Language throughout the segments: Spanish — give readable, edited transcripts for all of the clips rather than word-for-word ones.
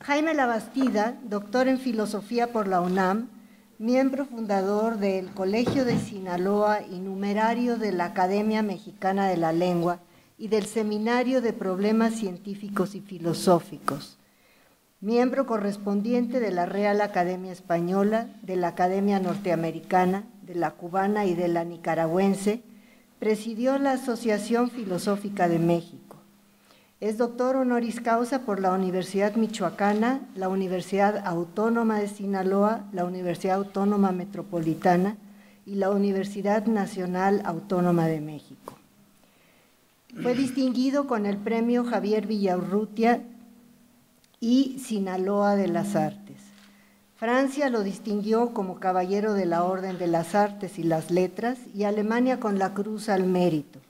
Jaime Labastida, doctor en Filosofía por la UNAM, miembro fundador del Colegio de Sinaloa y numerario de la Academia Mexicana de la Lengua y del Seminario de Problemas Científicos y Filosóficos, miembro correspondiente de la Real Academia Española, de la Academia Norteamericana, de la Cubana y de la Nicaragüense, presidió la Asociación Filosófica de México. Es doctor honoris causa por la Universidad Michoacana, la Universidad Autónoma de Sinaloa, la Universidad Autónoma Metropolitana y la Universidad Nacional Autónoma de México. Fue distinguido con el Premio Javier Villaurrutia y Sinaloa de las Artes. Francia lo distinguió como Caballero de la Orden de las Artes y las Letras y Alemania con la Cruz al Mérito.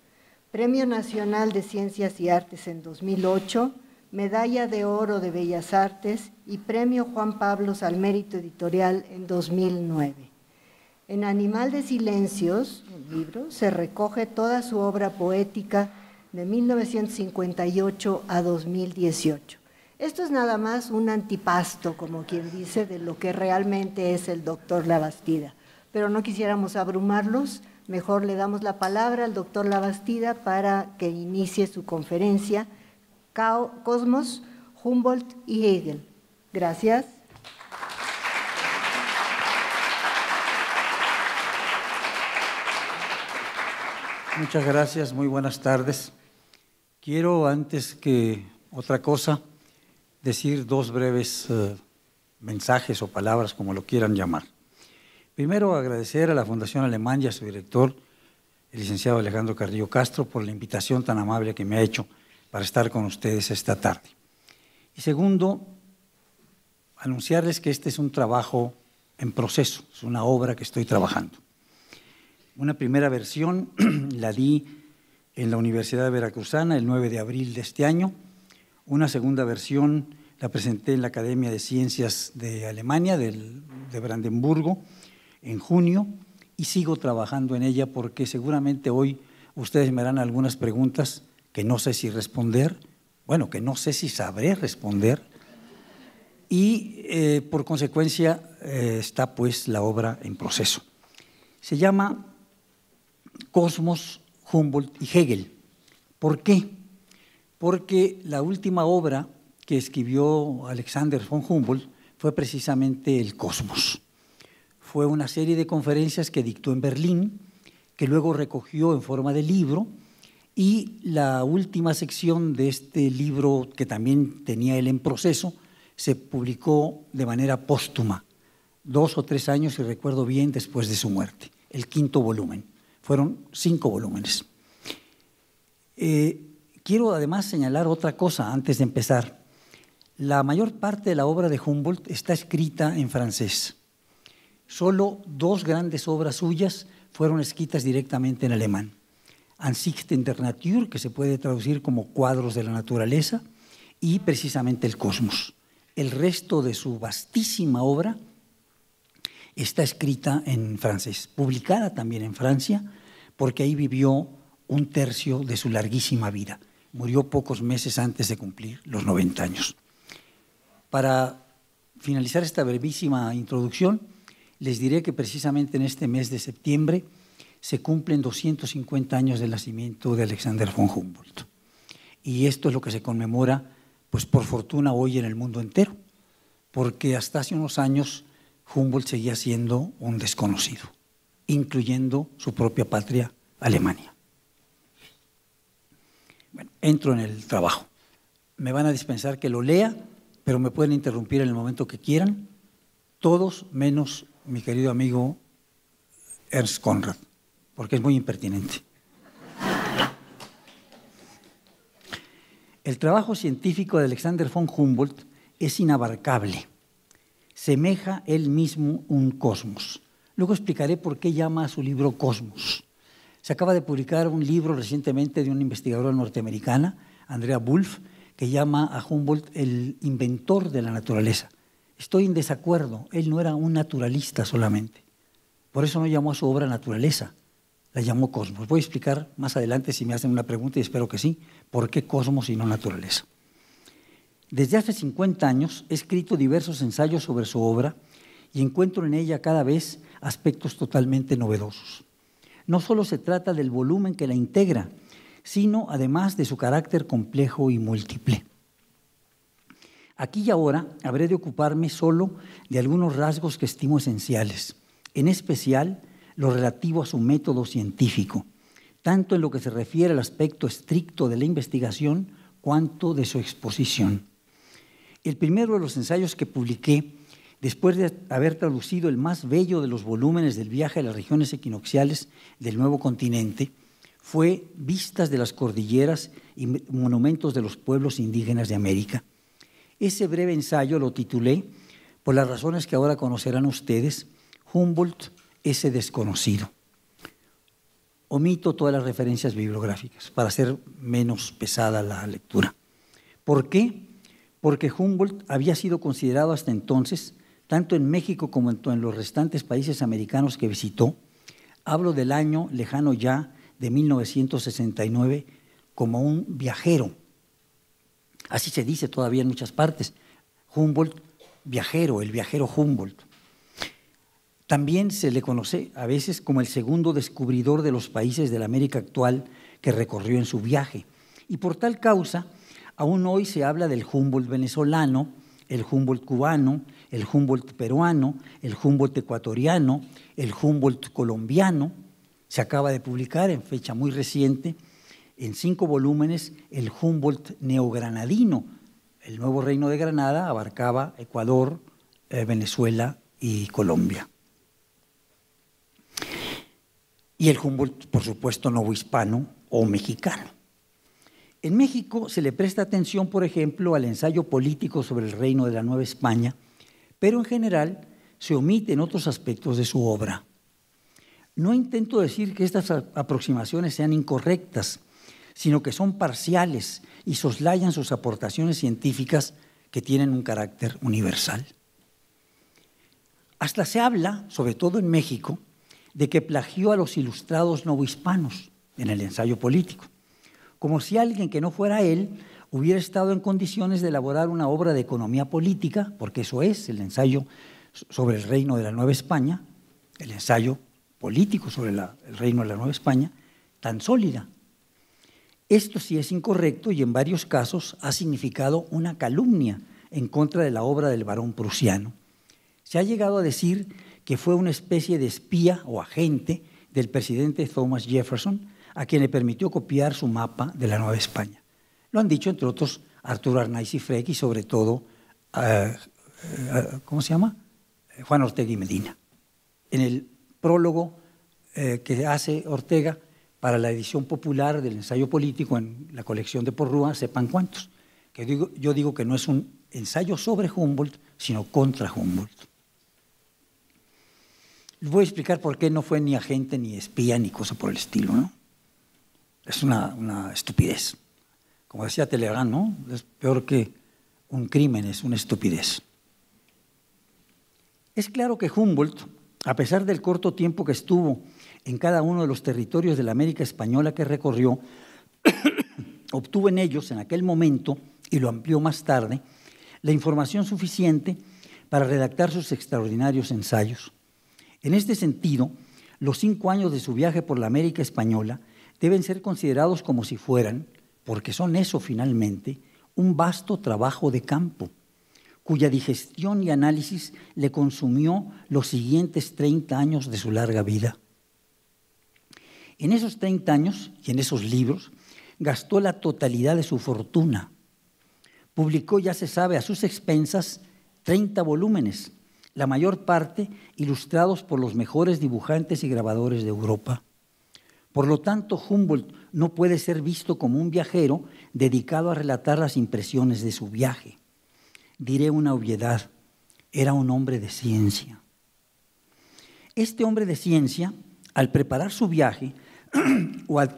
Premio Nacional de Ciencias y Artes en 2008, Medalla de Oro de Bellas Artes y Premio Juan Pablos al Mérito Editorial en 2009. En Animal de Silencios, un libro, se recoge toda su obra poética de 1958 a 2018. Esto es nada más un antipasto, como quien dice, de lo que realmente es el doctor Labastida. Pero no quisiéramos abrumarlos. Mejor le damos la palabra al doctor Labastida para que inicie su conferencia, Cosmos, Humboldt y Hegel. Gracias. Muchas gracias, muy buenas tardes. Quiero, antes que otra cosa, decir dos breves mensajes o palabras, como lo quieran llamar. Primero, agradecer a la Fundación Alemán y a su director, el licenciado Alejandro Carrillo Castro, por la invitación tan amable que me ha hecho para estar con ustedes esta tarde. Y segundo, anunciarles que este es un trabajo en proceso, es una obra que estoy trabajando. Una primera versión la di en la Universidad Veracruzana el 9 de abril de este año. Una segunda versión la presenté en la Academia de Ciencias de Alemania, de Brandenburgo, en junio, y sigo trabajando en ella porque seguramente hoy ustedes me harán algunas preguntas que no sé si responder, bueno, que no sé si sabré responder, y por consecuencia está pues la obra en proceso. Se llama Cosmos, Humboldt y Hegel. ¿Por qué? Porque la última obra que escribió Alexander von Humboldt fue precisamente el Cosmos. Fue una serie de conferencias que dictó en Berlín, que luego recogió en forma de libro, y la última sección de este libro, que también tenía él en proceso, se publicó de manera póstuma, 2 o 3 años, si recuerdo bien, después de su muerte, el 5º volumen. Fueron 5 volúmenes. Quiero además señalar otra cosa antes de empezar. La mayor parte de la obra de Humboldt está escrita en francés. Solo 2 grandes obras suyas fueron escritas directamente en alemán. Ansichten der Natur, que se puede traducir como Cuadros de la Naturaleza, y precisamente el Cosmos. El resto de su vastísima obra está escrita en francés, publicada también en Francia, porque ahí vivió 1/3 de su larguísima vida. Murió pocos meses antes de cumplir los 90 años. Para finalizar esta brevísima introducción, les diré que precisamente en este mes de septiembre se cumplen 250 años del nacimiento de Alexander von Humboldt. Y esto es lo que se conmemora, pues por fortuna, hoy en el mundo entero, porque hasta hace unos años Humboldt seguía siendo un desconocido, incluyendo su propia patria, Alemania. Bueno, entro en el trabajo. Me van a dispensar que lo lea, pero me pueden interrumpir en el momento que quieran, todos menos mi querido amigo Ernst Conrad, porque es muy impertinente. El trabajo científico de Alexander von Humboldt es inabarcable. Semeja él mismo un cosmos. Luego explicaré por qué llama a su libro Cosmos. Se acaba de publicar un libro recientemente de una investigadora norteamericana, Andrea Wulf, que llama a Humboldt el inventor de la naturaleza. Estoy en desacuerdo, él no era un naturalista solamente. Por eso no llamó a su obra naturaleza, la llamó Cosmos. Voy a explicar más adelante, si me hacen una pregunta, y espero que sí, por qué Cosmos y no naturaleza. Desde hace 50 años he escrito diversos ensayos sobre su obra y encuentro en ella cada vez aspectos totalmente novedosos. No solo se trata del volumen que la integra, sino además de su carácter complejo y múltiple. Aquí y ahora habré de ocuparme solo de algunos rasgos que estimo esenciales, en especial lo relativo a su método científico, tanto en lo que se refiere al aspecto estricto de la investigación cuanto de su exposición. El primero de los ensayos que publiqué, después de haber traducido el más bello de los volúmenes del viaje a las regiones equinocciales del nuevo continente, fue Vistas de las cordilleras y monumentos de los pueblos indígenas de América. Ese breve ensayo lo titulé, por las razones que ahora conocerán ustedes, Humboldt, ese desconocido. Omito todas las referencias bibliográficas para hacer menos pesada la lectura. ¿Por qué? Porque Humboldt había sido considerado hasta entonces, tanto en México como en los restantes países americanos que visitó, hablo del año lejano ya de 1969, como un viajero. Así se dice todavía en muchas partes. Humboldt, viajero, el viajero Humboldt. También se le conoce a veces como el segundo descubridor de los países de la América actual que recorrió en su viaje. Y por tal causa, aún hoy se habla del Humboldt venezolano, el Humboldt cubano, el Humboldt peruano, el Humboldt ecuatoriano, el Humboldt colombiano. Se acaba de publicar en fecha muy reciente, en 5 volúmenes, el Humboldt neogranadino. El nuevo reino de Granada abarcaba Ecuador, Venezuela y Colombia. Y el Humboldt, por supuesto, novohispano o mexicano. En México se le presta atención, por ejemplo, al ensayo político sobre el reino de la Nueva España, pero en general se omiten otros aspectos de su obra. No intento decir que estas aproximaciones sean incorrectas, sino que son parciales y soslayan sus aportaciones científicas que tienen un carácter universal. Hasta se habla, sobre todo en México, de que plagió a los ilustrados novohispanos en el ensayo político, como si alguien que no fuera él hubiera estado en condiciones de elaborar una obra de economía política, porque eso es el ensayo sobre el reino de la Nueva España, el ensayo político sobre el reino de la Nueva España, tan sólida. Esto sí es incorrecto y en varios casos ha significado una calumnia en contra de la obra del barón prusiano. Se ha llegado a decir que fue una especie de espía o agente del presidente Thomas Jefferson, a quien le permitió copiar su mapa de la Nueva España. Lo han dicho, entre otros, Arturo Arnaiz y Freck y sobre todo, ¿cómo se llama? Juan Ortega y Medina. En el prólogo que hace Ortega para la edición popular del ensayo político en la colección de Porrúa, sepan cuántos, que yo digo que no es un ensayo sobre Humboldt, sino contra Humboldt. Les voy a explicar por qué no fue ni agente, ni espía, ni cosa por el estilo, ¿no? Es una estupidez. Como decía Telegrán, ¿no? Es peor que un crimen, es una estupidez. Es claro que Humboldt, a pesar del corto tiempo que estuvo en cada uno de los territorios de la América española que recorrió, obtuvo en ellos, en aquel momento, y lo amplió más tarde, la información suficiente para redactar sus extraordinarios ensayos. En este sentido, los 5 años de su viaje por la América española deben ser considerados como si fueran, porque son eso finalmente, un vasto trabajo de campo, cuya digestión y análisis le consumió los siguientes 30 años de su larga vida. En esos 30 años y en esos libros gastó la totalidad de su fortuna. Publicó, ya se sabe, a sus expensas 30 volúmenes, la mayor parte ilustrados por los mejores dibujantes y grabadores de Europa. Por lo tanto, Humboldt no puede ser visto como un viajero dedicado a relatar las impresiones de su viaje. Diré una obviedad, era un hombre de ciencia. Este hombre de ciencia, al preparar su viaje,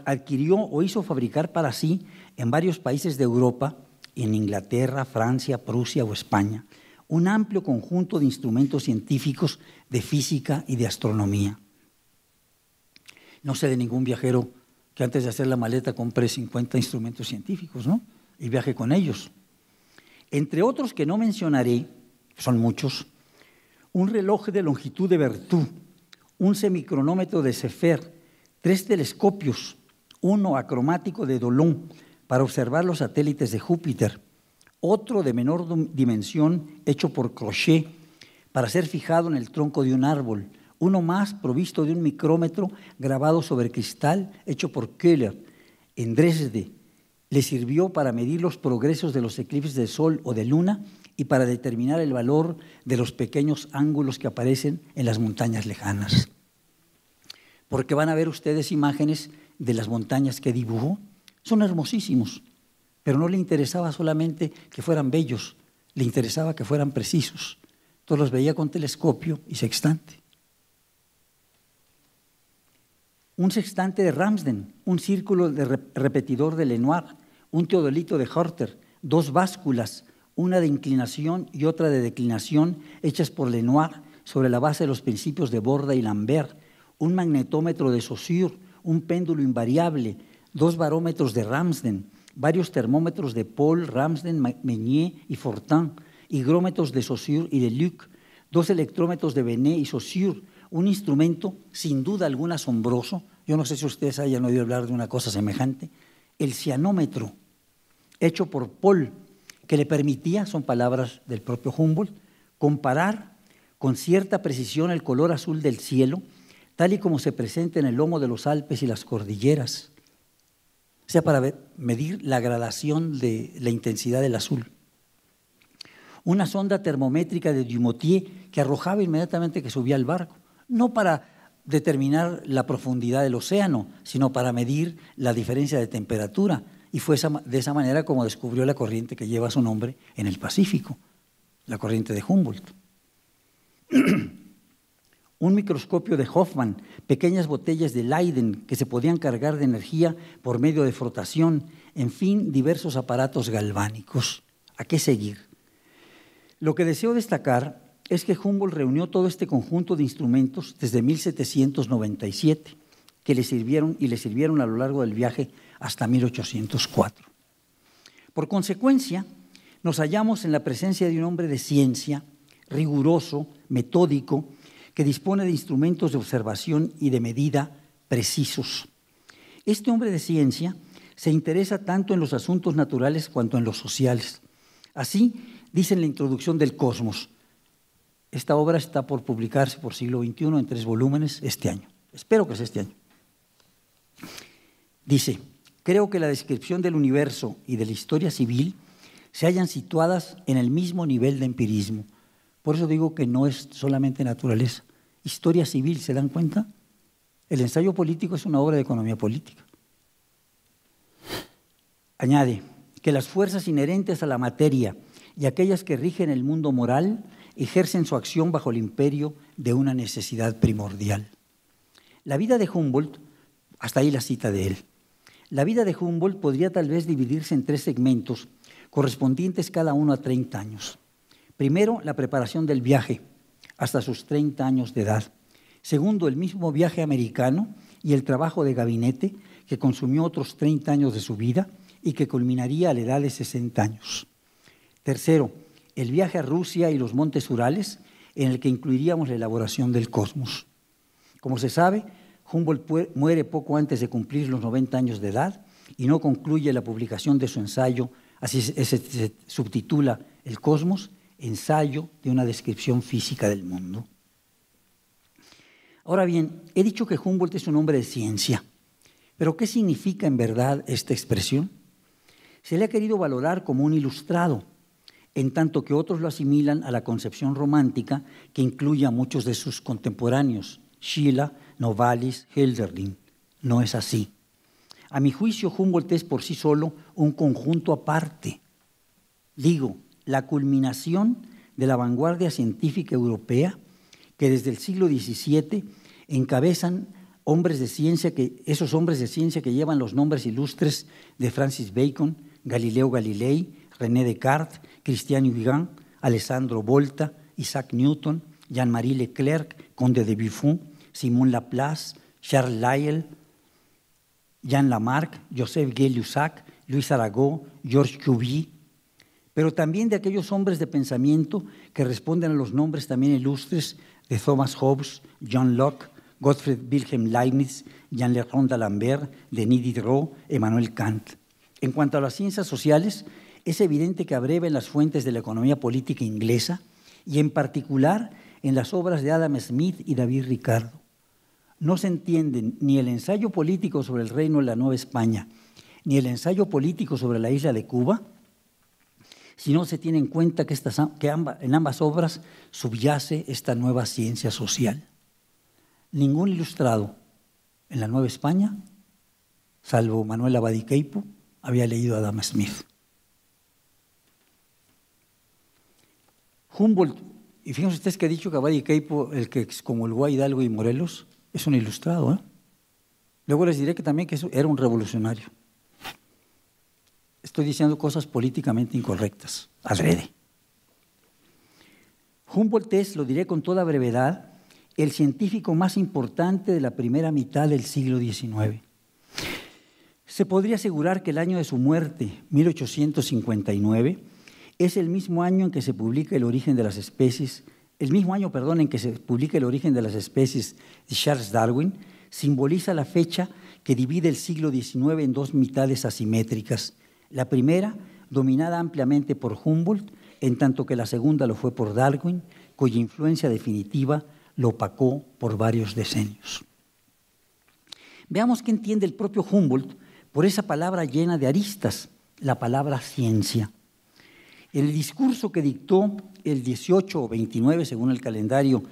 adquirió o hizo fabricar para sí en varios países de Europa, en Inglaterra, Francia, Prusia o España, un amplio conjunto de instrumentos científicos de física y de astronomía. No sé de ningún viajero que antes de hacer la maleta compre 50 instrumentos científicos, ¿no? Y viaje con ellos. Entre otros que no mencionaré, son muchos, un reloj de longitud de Berthoud, un semicronómetro de Seffer, 3 telescopios, uno acromático de Dolon para observar los satélites de Júpiter, otro de menor dimensión hecho por Crochet para ser fijado en el tronco de un árbol, uno más provisto de un micrómetro grabado sobre cristal hecho por Köhler en Dresde. Le sirvió para medir los progresos de los eclipses de sol o de luna y para determinar el valor de los pequeños ángulos que aparecen en las montañas lejanas. Porque van a ver ustedes imágenes de las montañas que dibujó. Son hermosísimos, pero no le interesaba solamente que fueran bellos, le interesaba que fueran precisos. Entonces los veía con telescopio y sextante. Un sextante de Ramsden, un círculo de repetidor de Lenoir, un teodolito de Hörter, 2 básculas, una de inclinación y otra de declinación, hechas por Lenoir sobre la base de los principios de Borda y Lambert, un magnetómetro de Saussure, un péndulo invariable, 2 barómetros de Ramsden, varios termómetros de Paul, Ramsden, Meunier y Fortin, higrómetros de Saussure y de Luc, 2 electrómetros de Benet y Saussure, un instrumento sin duda alguna asombroso. Yo no sé si ustedes hayan oído hablar de una cosa semejante, el cianómetro, hecho por Paul, que le permitía, son palabras del propio Humboldt, comparar con cierta precisión el color azul del cielo, tal y como se presenta en el lomo de los Alpes y las cordilleras, o sea, para medir la gradación de la intensidad del azul. Una sonda termométrica de Dumotier que arrojaba inmediatamente que subía al barco, no para determinar la profundidad del océano, sino para medir la diferencia de temperatura. Y fue de esa manera como descubrió la corriente que lleva su nombre en el Pacífico, la corriente de Humboldt. Un microscopio de Hoffman, pequeñas botellas de Leyden que se podían cargar de energía por medio de frotación, en fin, diversos aparatos galvánicos. ¿A qué seguir? Lo que deseo destacar es que Humboldt reunió todo este conjunto de instrumentos desde 1797, que le sirvieron a lo largo del viaje hasta 1804. Por consecuencia, nos hallamos en la presencia de un hombre de ciencia, riguroso, metódico, que dispone de instrumentos de observación y de medida precisos. Este hombre de ciencia se interesa tanto en los asuntos naturales cuanto en los sociales. Así dice en la introducción del Cosmos. Esta obra está por publicarse por Siglo XXI en 3 volúmenes este año. Espero que sea este año. Dice, creo que la descripción del universo y de la historia civil se hallan situadas en el mismo nivel de empirismo. Por eso digo que no es solamente naturaleza. Historia civil, ¿se dan cuenta? El ensayo político es una obra de economía política. Añade que las fuerzas inherentes a la materia y aquellas que rigen el mundo moral ejercen su acción bajo el imperio de una necesidad primordial. La vida de Humboldt, hasta ahí la cita de él, la vida de Humboldt podría tal vez dividirse en 3 segmentos, correspondientes cada uno a 30 años. Primero, la preparación del viaje, hasta sus 30 años de edad. Segundo, el mismo viaje americano y el trabajo de gabinete, que consumió otros 30 años de su vida y que culminaría a la edad de 60 años. Tercero, el viaje a Rusia y los montes Urales, en el que incluiríamos la elaboración del Cosmos. Como se sabe, Humboldt muere poco antes de cumplir los 90 años de edad y no concluye la publicación de su ensayo, así se subtitula El Cosmos, ensayo de una descripción física del mundo. Ahora bien, he dicho que Humboldt es un hombre de ciencia, pero ¿qué significa en verdad esta expresión? Se le ha querido valorar como un ilustrado, en tanto que otros lo asimilan a la concepción romántica que incluye a muchos de sus contemporáneos, Schiller, Novalis, Hölderlin. No es así. A mi juicio, Humboldt es por sí solo un conjunto aparte. Digo, la culminación de la vanguardia científica europea que desde el siglo XVII encabezan esos hombres de ciencia que llevan los nombres ilustres de Francis Bacon, Galileo Galilei, René Descartes, Christian Huygens, Alessandro Volta, Isaac Newton, Jean-Marie Leclerc, Conde de Buffon, Simon Laplace, Charles Lyell, Jean Lamarck, Joseph Gay-Lussac, Louis Arago, Georges Cuvier. pero también de aquellos hombres de pensamiento que responden a los nombres también ilustres de Thomas Hobbes, John Locke, Gottfried Wilhelm Leibniz, Jean-Léon d'Alembert, Denis Diderot, Emmanuel Kant. En cuanto a las ciencias sociales, es evidente que abreva en las fuentes de la economía política inglesa y en particular en las obras de Adam Smith y David Ricardo. No se entienden ni el ensayo político sobre el reino de la Nueva España, ni el ensayo político sobre la isla de Cuba, si no se tiene en cuenta que en ambas obras subyace esta nueva ciencia social. Ningún ilustrado en la Nueva España, salvo Manuel Abadie Queipo, había leído a Adam Smith. Humboldt, y fíjense ustedes que ha dicho que Abadie Queipo, el que excomulgó a Hidalgo y Morelos, es un ilustrado, ¿eh? Luego les diré que también que eso era un revolucionario. Estoy diciendo cosas políticamente incorrectas, adrede. Humboldt es, lo diré con toda brevedad, el científico más importante de la primera mitad del siglo XIX. Se podría asegurar que el año de su muerte, 1859, es el mismo año en que se publica El origen de las especies, en que se publica El origen de las especies de Charles Darwin, simboliza la fecha que divide el siglo XIX en dos mitades asimétricas. La primera, dominada ampliamente por Humboldt, en tanto que la segunda lo fue por Darwin, cuya influencia definitiva lo opacó por varios decenios. Veamos qué entiende el propio Humboldt por esa palabra llena de aristas, la palabra ciencia. En el discurso que dictó el 18 o 29, según el calendario,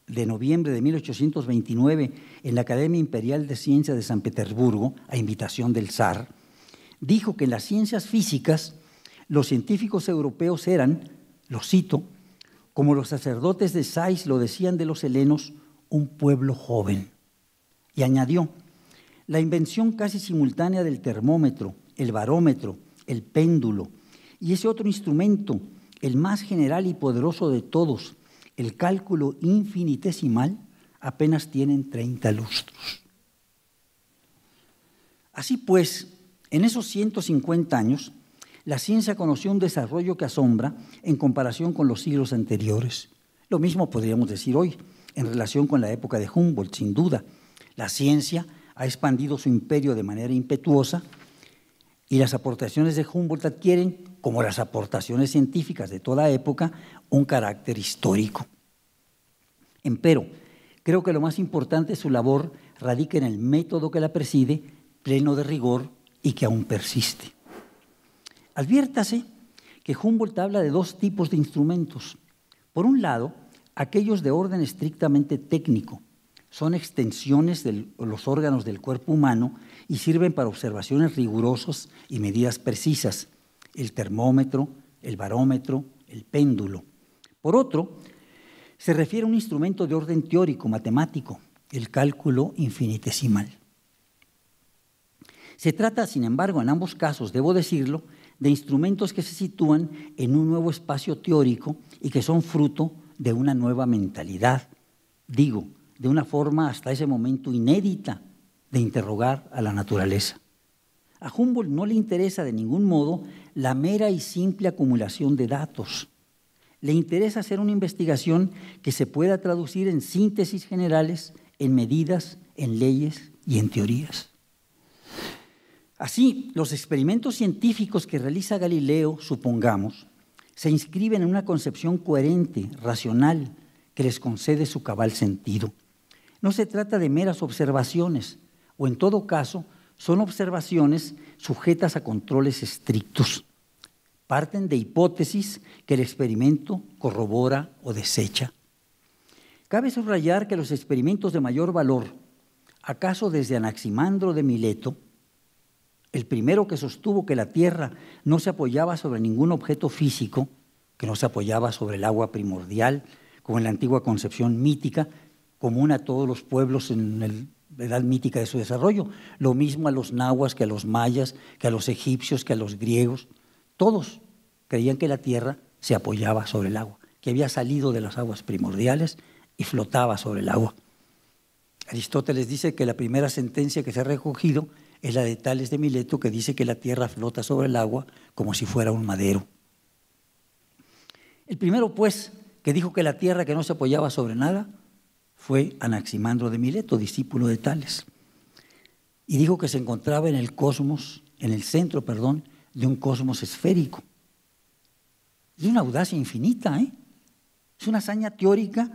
de noviembre de 1829 en la Academia Imperial de Ciencias de San Petersburgo, a invitación del zar, dijo que en las ciencias físicas los científicos europeos eran, lo cito, como los sacerdotes de Sais lo decían de los helenos, un pueblo joven. Y añadió, la invención casi simultánea del termómetro, el barómetro, el péndulo y ese otro instrumento, el más general y poderoso de todos, el cálculo infinitesimal, apenas tienen 30 lustros. Así pues, en esos 150 años, la ciencia conoció un desarrollo que asombra en comparación con los siglos anteriores. Lo mismo podríamos decir hoy, en relación con la época de Humboldt, sin duda. La ciencia ha expandido su imperio de manera impetuosa y las aportaciones de Humboldt adquieren, como las aportaciones científicas de toda época, un carácter histórico. Empero, creo que lo más importante de su labor radica en el método que la preside, pleno de rigor y que aún persiste. Adviértase que Humboldt habla de dos tipos de instrumentos. Por un lado, aquellos de orden estrictamente técnico, son extensiones de los órganos del cuerpo humano y sirven para observaciones rigurosas y medidas precisas, el termómetro, el barómetro, el péndulo. Por otro, se refiere a un instrumento de orden teórico, matemático, el cálculo infinitesimal. Se trata, sin embargo, en ambos casos, debo decirlo, de instrumentos que se sitúan en un nuevo espacio teórico y que son fruto de una nueva mentalidad, digo, de una forma hasta ese momento inédita de interrogar a la naturaleza. A Humboldt no le interesa de ningún modo la mera y simple acumulación de datos. Le interesa hacer una investigación que se pueda traducir en síntesis generales, en medidas, en leyes y en teorías. Así, los experimentos científicos que realiza Galileo, supongamos, se inscriben en una concepción coherente, racional, que les concede su cabal sentido. No se trata de meras observaciones, o en todo caso, son observaciones sujetas a controles estrictos. Parten de hipótesis que el experimento corrobora o desecha. Cabe subrayar que los experimentos de mayor valor, acaso desde Anaximandro de Mileto, el primero que sostuvo que la Tierra no se apoyaba sobre ningún objeto físico, que no se apoyaba sobre el agua primordial, como en la antigua concepción mítica, común a todos los pueblos en la edad mítica de su desarrollo, lo mismo a los nahuas que a los mayas, que a los egipcios, que a los griegos. Todos creían que la Tierra se apoyaba sobre el agua, que había salido de las aguas primordiales y flotaba sobre el agua. Aristóteles dice que la primera sentencia que se ha recogido es la de Tales de Mileto, que dice que la Tierra flota sobre el agua como si fuera un madero. El primero, pues, que dijo que la Tierra que no se apoyaba sobre nada fue Anaximandro de Mileto, discípulo de Tales. Y dijo que se encontraba en el cosmos, en el centro, perdón, de un cosmos esférico. De una audacia infinita, ¿eh? Es una hazaña teórica,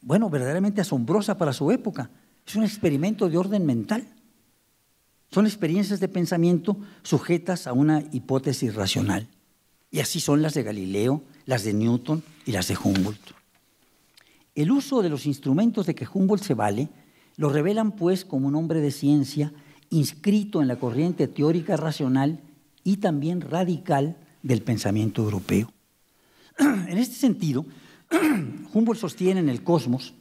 bueno, verdaderamente asombrosa para su época. Es un experimento de orden mental. Son experiencias de pensamiento sujetas a una hipótesis racional. Y así son las de Galileo, las de Newton y las de Humboldt. El uso de los instrumentos de que Humboldt se vale lo revelan, pues, como un hombre de ciencia inscrito en la corriente teórica racional y también radical del pensamiento europeo. En este sentido, Humboldt sostiene en el Cosmos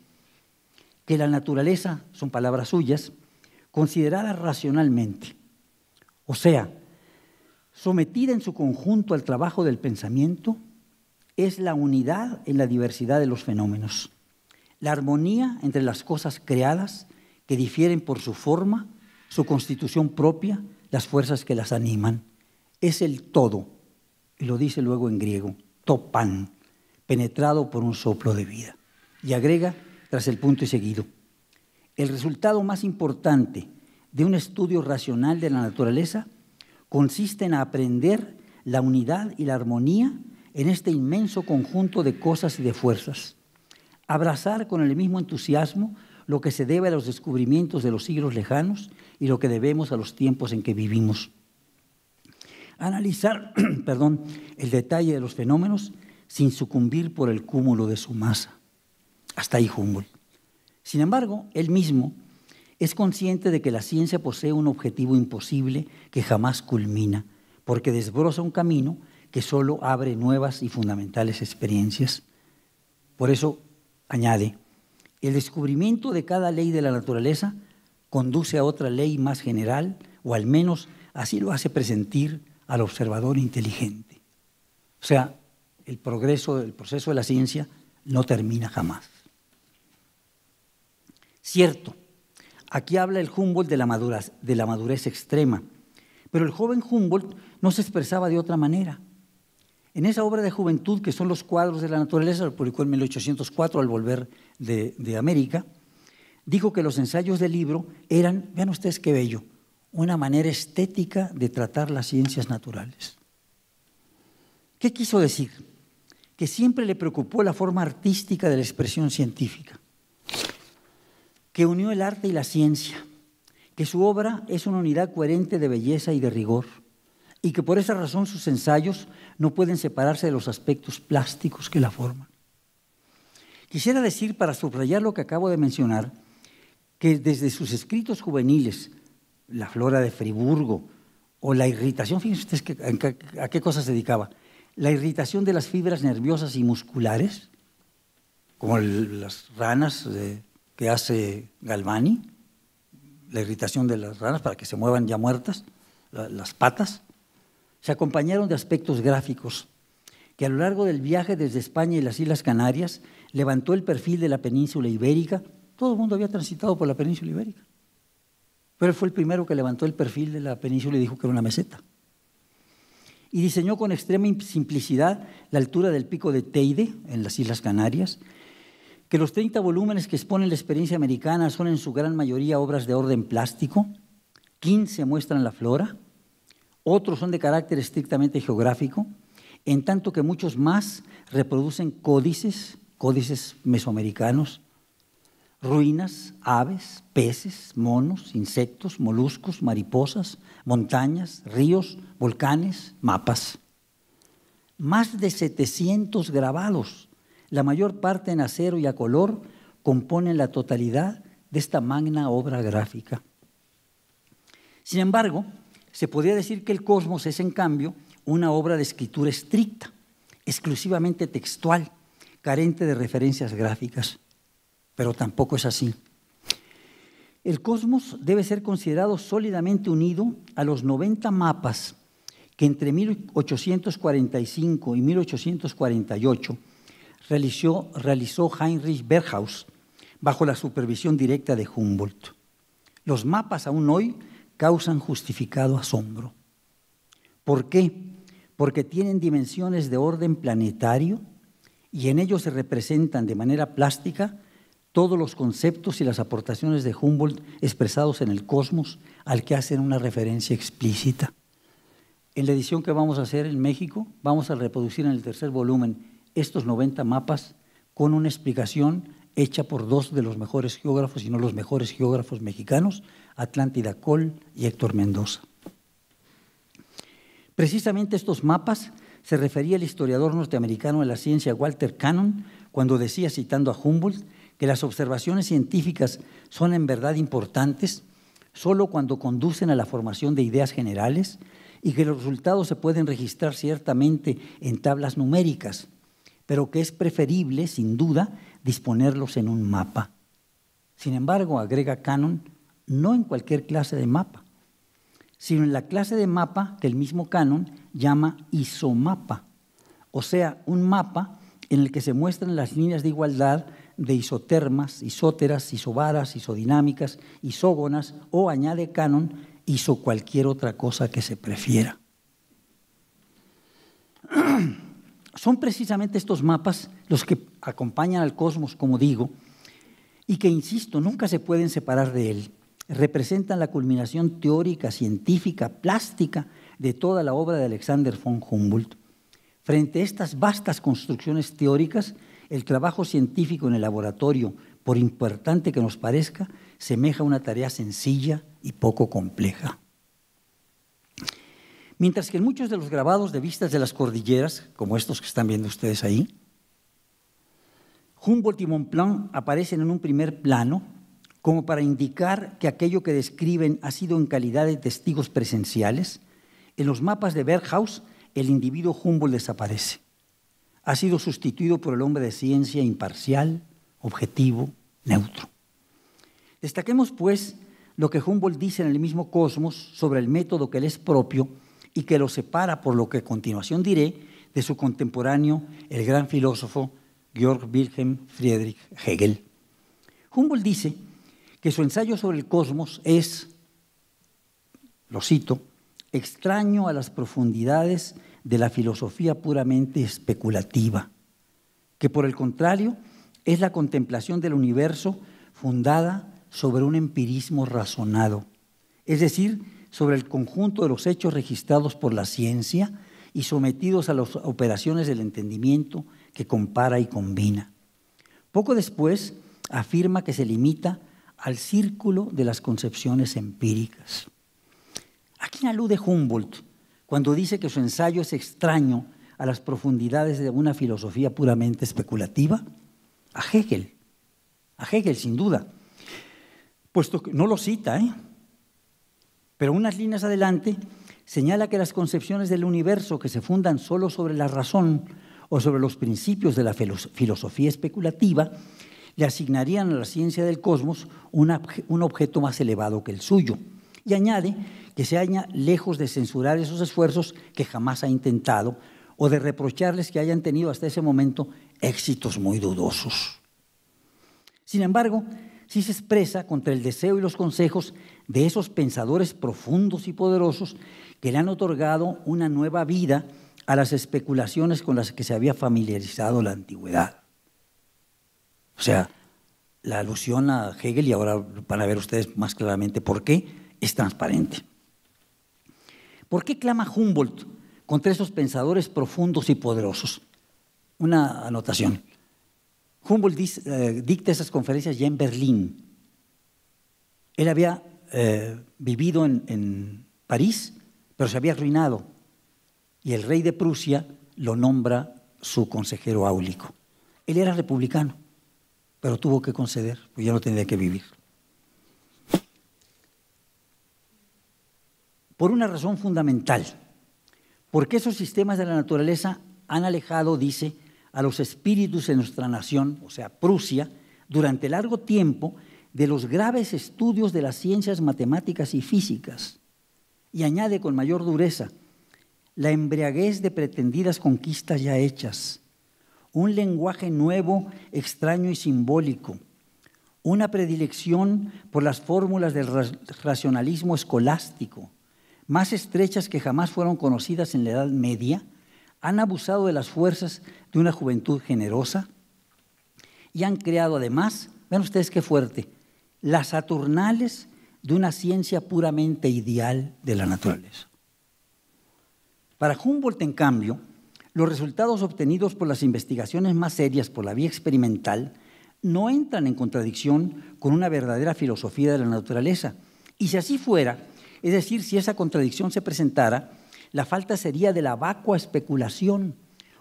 que la naturaleza, son palabras suyas, considerada racionalmente, o sea, sometida en su conjunto al trabajo del pensamiento, es la unidad en la diversidad de los fenómenos, la armonía entre las cosas creadas que difieren por su forma, su constitución propia, las fuerzas que las animan. Es el todo, y lo dice luego en griego, to pan, penetrado por un soplo de vida. Y agrega, tras el punto y seguido, el resultado más importante de un estudio racional de la naturaleza consiste en aprender la unidad y la armonía en este inmenso conjunto de cosas y de fuerzas, abrazar con el mismo entusiasmo lo que se debe a los descubrimientos de los siglos lejanos y lo que debemos a los tiempos en que vivimos. Analizar el detalle de los fenómenos sin sucumbir por el cúmulo de su masa. Hasta ahí Humboldt. Sin embargo, él mismo es consciente de que la ciencia posee un objetivo imposible que jamás culmina, porque desbroza un camino que solo abre nuevas y fundamentales experiencias. Por eso, añade, el descubrimiento de cada ley de la naturaleza conduce a otra ley más general, o al menos así lo hace presentir al observador inteligente. O sea, el proceso de la ciencia no termina jamás. Cierto, aquí habla el Humboldt de la madurez extrema, pero el joven Humboldt no se expresaba de otra manera. En esa obra de juventud, que son los cuadros de la naturaleza, lo publicó en 1804 al volver de América, dijo que los ensayos del libro eran, vean ustedes qué bello, una manera estética de tratar las ciencias naturales. ¿Qué quiso decir? Que siempre le preocupó la forma artística de la expresión científica, que unió el arte y la ciencia, que su obra es una unidad coherente de belleza y de rigor, y que por esa razón sus ensayos no pueden separarse de los aspectos plásticos que la forman. Quisiera decir, para subrayar lo que acabo de mencionar, que desde sus escritos juveniles, La flora de Friburgo, o la irritación, fíjense ustedes a qué cosas se dedicaba, la irritación de las fibras nerviosas y musculares, como las ranas que hace Galvani, la irritación de las ranas para que se muevan ya muertas, las patas, se acompañaron de aspectos gráficos que a lo largo del viaje desde España y las Islas Canarias levantó el perfil de la península ibérica. Todo el mundo había transitado por la península ibérica, pero él fue el primero que levantó el perfil de la península y dijo que era una meseta. Y diseñó con extrema simplicidad la altura del pico de Teide, en las Islas Canarias, que los 30 volúmenes que exponen la experiencia americana son en su gran mayoría obras de orden plástico, 15 muestran la flora, otros son de carácter estrictamente geográfico, en tanto que muchos más reproducen códices mesoamericanos, ruinas, aves, peces, monos, insectos, moluscos, mariposas, montañas, ríos, volcanes, mapas. Más de 700 grabados, la mayor parte en acero y a color, componen la totalidad de esta magna obra gráfica. Sin embargo, se podría decir que el Cosmos es, en cambio, una obra de escritura estricta, exclusivamente textual, carente de referencias gráficas. Pero tampoco es así. El Cosmos debe ser considerado sólidamente unido a los 90 mapas que entre 1845 y 1848 realizó Heinrich Berghaus bajo la supervisión directa de Humboldt. Los mapas aún hoy causan justificado asombro. ¿Por qué? Porque tienen dimensiones de orden planetario, y en ellos se representan de manera plástica todos los conceptos y las aportaciones de Humboldt expresados en el cosmos, al que hacen una referencia explícita. En la edición que vamos a hacer en México, vamos a reproducir en el tercer volumen estos 90 mapas con una explicación hecha por dos de los mejores geógrafos, y no los mejores geógrafos mexicanos, Atlántida Coll y Héctor Mendoza. Precisamente estos mapas se refería el historiador norteamericano de la ciencia Walter Cannon cuando decía, citando a Humboldt, que las observaciones científicas son en verdad importantes solo cuando conducen a la formación de ideas generales y que los resultados se pueden registrar ciertamente en tablas numéricas, pero que es preferible, sin duda, disponerlos en un mapa. Sin embargo, agrega Cannon, no en cualquier clase de mapa, sino en la clase de mapa que el mismo Cannon llama isomapa, o sea, un mapa en el que se muestran las líneas de igualdad de isotermas, isóteras, isobaras, isodinámicas, isógonas o, añade Cannon, iso cualquier otra cosa que se prefiera. Son precisamente estos mapas los que acompañan al cosmos, como digo, y que, insisto, nunca se pueden separar de él. Representan la culminación teórica, científica, plástica de toda la obra de Alexander von Humboldt. Frente a estas vastas construcciones teóricas, el trabajo científico en el laboratorio, por importante que nos parezca, semeja una tarea sencilla y poco compleja. Mientras que en muchos de los grabados de vistas de las cordilleras, como estos que están viendo ustedes ahí, Humboldt y Bonpland aparecen en un primer plano como para indicar que aquello que describen ha sido en calidad de testigos presenciales. En los mapas de Berghaus, el individuo Humboldt desaparece. Ha sido sustituido por el hombre de ciencia imparcial, objetivo, neutro. Destaquemos, pues, lo que Humboldt dice en el mismo Cosmos sobre el método que le es propio y que lo separa, por lo que a continuación diré, de su contemporáneo, el gran filósofo Georg Wilhelm Friedrich Hegel. Humboldt dice que su ensayo sobre el cosmos es, lo cito, extraño a las profundidades de la filosofía puramente especulativa, que por el contrario es la contemplación del universo fundada sobre un empirismo razonado, es decir, sobre el conjunto de los hechos registrados por la ciencia y sometidos a las operaciones del entendimiento que compara y combina. Poco después afirma que se limita al círculo de las concepciones empíricas. ¿A quién alude Humboldt cuando dice que su ensayo es extraño a las profundidades de una filosofía puramente especulativa? A Hegel sin duda, puesto que no lo cita, pero unas líneas adelante señala que las concepciones del universo que se fundan solo sobre la razón o sobre los principios de la filosofía especulativa le asignarían a la ciencia del cosmos un objeto más elevado que el suyo, y añade que se halla lejos de censurar esos esfuerzos que jamás ha intentado o de reprocharles que hayan tenido hasta ese momento éxitos muy dudosos. Sin embargo, sí se expresa contra el deseo y los consejos de esos pensadores profundos y poderosos que le han otorgado una nueva vida a las especulaciones con las que se había familiarizado la antigüedad. O sea, la alusión a Hegel, y ahora van a ver ustedes más claramente por qué, es transparente. ¿Por qué clama Humboldt contra esos pensadores profundos y poderosos? Una anotación. Humboldt dicta esas conferencias ya en Berlín. Él había vivido en París, pero se había arruinado, y el rey de Prusia lo nombra su consejero áulico. Él era republicano, pero tuvo que conceder, pues ya no tenía que vivir. Por una razón fundamental, porque esos sistemas de la naturaleza han alejado, dice, a los espíritus de nuestra nación, o sea, Prusia, durante largo tiempo de los graves estudios de las ciencias matemáticas y físicas. Y añade con mayor dureza, la embriaguez de pretendidas conquistas ya hechas, un lenguaje nuevo, extraño y simbólico, una predilección por las fórmulas del racionalismo escolástico, más estrechas que jamás fueron conocidas en la Edad Media, Han abusado de las fuerzas de una juventud generosa y han creado además, vean ustedes qué fuerte, las Saturnales de una ciencia puramente ideal de la naturaleza. Para Humboldt, en cambio, los resultados obtenidos por las investigaciones más serias por la vía experimental no entran en contradicción con una verdadera filosofía de la naturaleza. Y si así fuera, es decir, si esa contradicción se presentara, la falta sería de la vacua especulación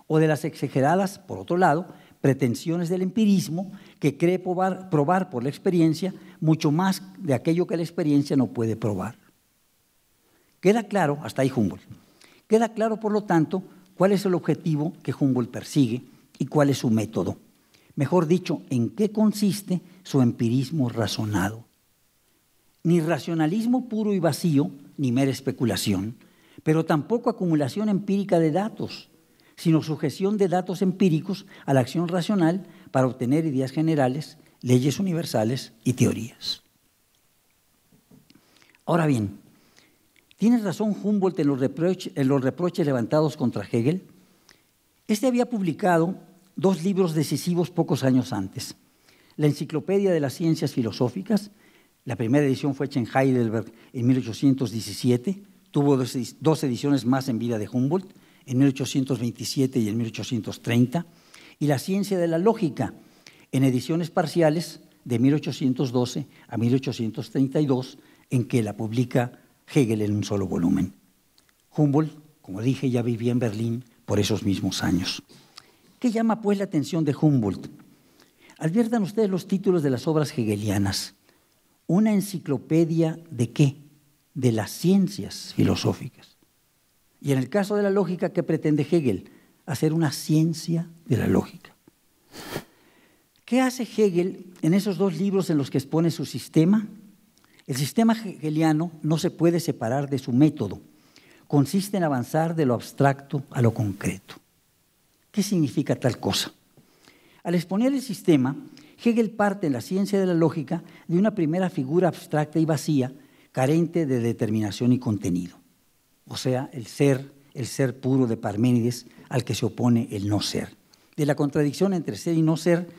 o de las exageradas, por otro lado, pretensiones del empirismo que cree probar por la experiencia mucho más de aquello que la experiencia no puede probar. Queda claro, hasta ahí Humboldt, queda claro, por lo tanto, cuál es el objetivo que Humboldt persigue y cuál es su método. Mejor dicho, en qué consiste su empirismo razonado. Ni racionalismo puro y vacío, ni mera especulación, pero tampoco acumulación empírica de datos, sino sujeción de datos empíricos a la acción racional para obtener ideas generales, leyes universales y teorías. Ahora bien, ¿tiene razón Humboldt en los reproches levantados contra Hegel? Este había publicado 2 libros decisivos pocos años antes. La Enciclopedia de las Ciencias Filosóficas, la primera edición fue hecha en Heidelberg en 1817, tuvo 2 ediciones más en vida de Humboldt, en 1827 y en 1830, y La Ciencia de la Lógica, en ediciones parciales de 1812 a 1832, en que la publica Hegel en un solo volumen. Humboldt, como dije, ya vivía en Berlín por esos mismos años. ¿Qué llama pues la atención de Humboldt? Adviertan ustedes los títulos de las obras hegelianas. ¿Una enciclopedia de qué? De las ciencias filosóficas. Y en el caso de la lógica, ¿qué pretende Hegel? Hacer una ciencia de la lógica. ¿Qué hace Hegel en esos 2 libros en los que expone su sistema? El sistema hegeliano no se puede separar de su método. Consiste en avanzar de lo abstracto a lo concreto. ¿Qué significa tal cosa? Al exponer el sistema, Hegel parte en la ciencia de la lógica de una primera figura abstracta y vacía, carente de determinación y contenido. O sea, el ser puro de Parménides, al que se opone el no ser. De la contradicción entre ser y no ser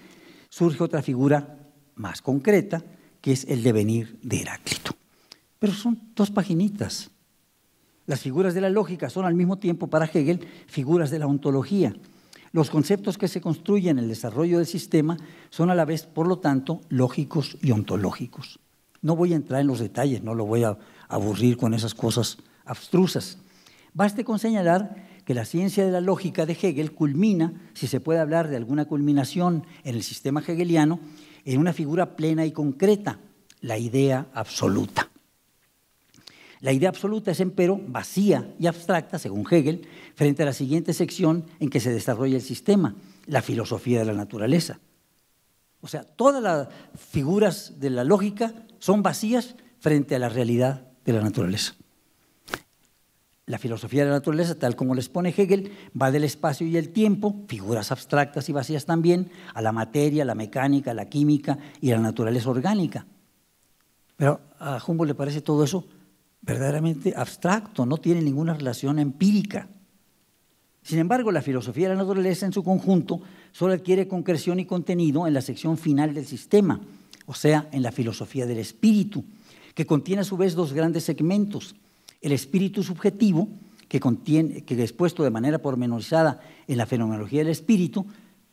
surge otra figura más concreta, que es el devenir de Heráclito. Pero son 2 paginitas. Las figuras de la lógica son al mismo tiempo para Hegel figuras de la ontología. Los conceptos que se construyen en el desarrollo del sistema son a la vez, por lo tanto, lógicos y ontológicos. No voy a entrar en los detalles, no lo voy a aburrir con esas cosas abstrusas. Baste con señalar que la ciencia de la lógica de Hegel culmina, si se puede hablar de alguna culminación en el sistema hegeliano, en una figura plena y concreta, la idea absoluta. La idea absoluta es, empero, vacía y abstracta, según Hegel, frente a la siguiente sección en que se desarrolla el sistema, la filosofía de la naturaleza. O sea, todas las figuras de la lógica son vacías frente a la realidad de la naturaleza. La filosofía de la naturaleza, tal como lo expone Hegel, va del espacio y el tiempo, figuras abstractas y vacías también, a la materia, la mecánica, la química y la naturaleza orgánica. Pero a Humboldt le parece todo eso verdaderamente abstracto, no tiene ninguna relación empírica. Sin embargo, la filosofía de la naturaleza en su conjunto solo adquiere concreción y contenido en la sección final del sistema, o sea, en la filosofía del espíritu, que contiene a su vez 2 grandes segmentos. El espíritu subjetivo, que es expuesto de manera pormenorizada en la fenomenología del espíritu.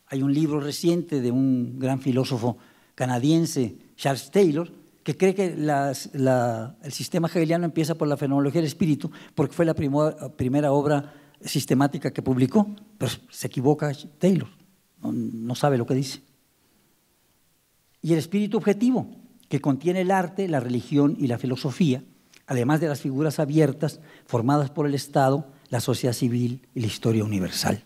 Hay un libro reciente de un gran filósofo canadiense, Charles Taylor, que cree que el sistema hegeliano empieza por la fenomenología del espíritu porque fue la primera obra sistemática que publicó, pero se equivoca Taylor, no sabe lo que dice. Y el espíritu objetivo, que contiene el arte, la religión y la filosofía, además de las figuras abiertas formadas por el Estado, la sociedad civil y la historia universal.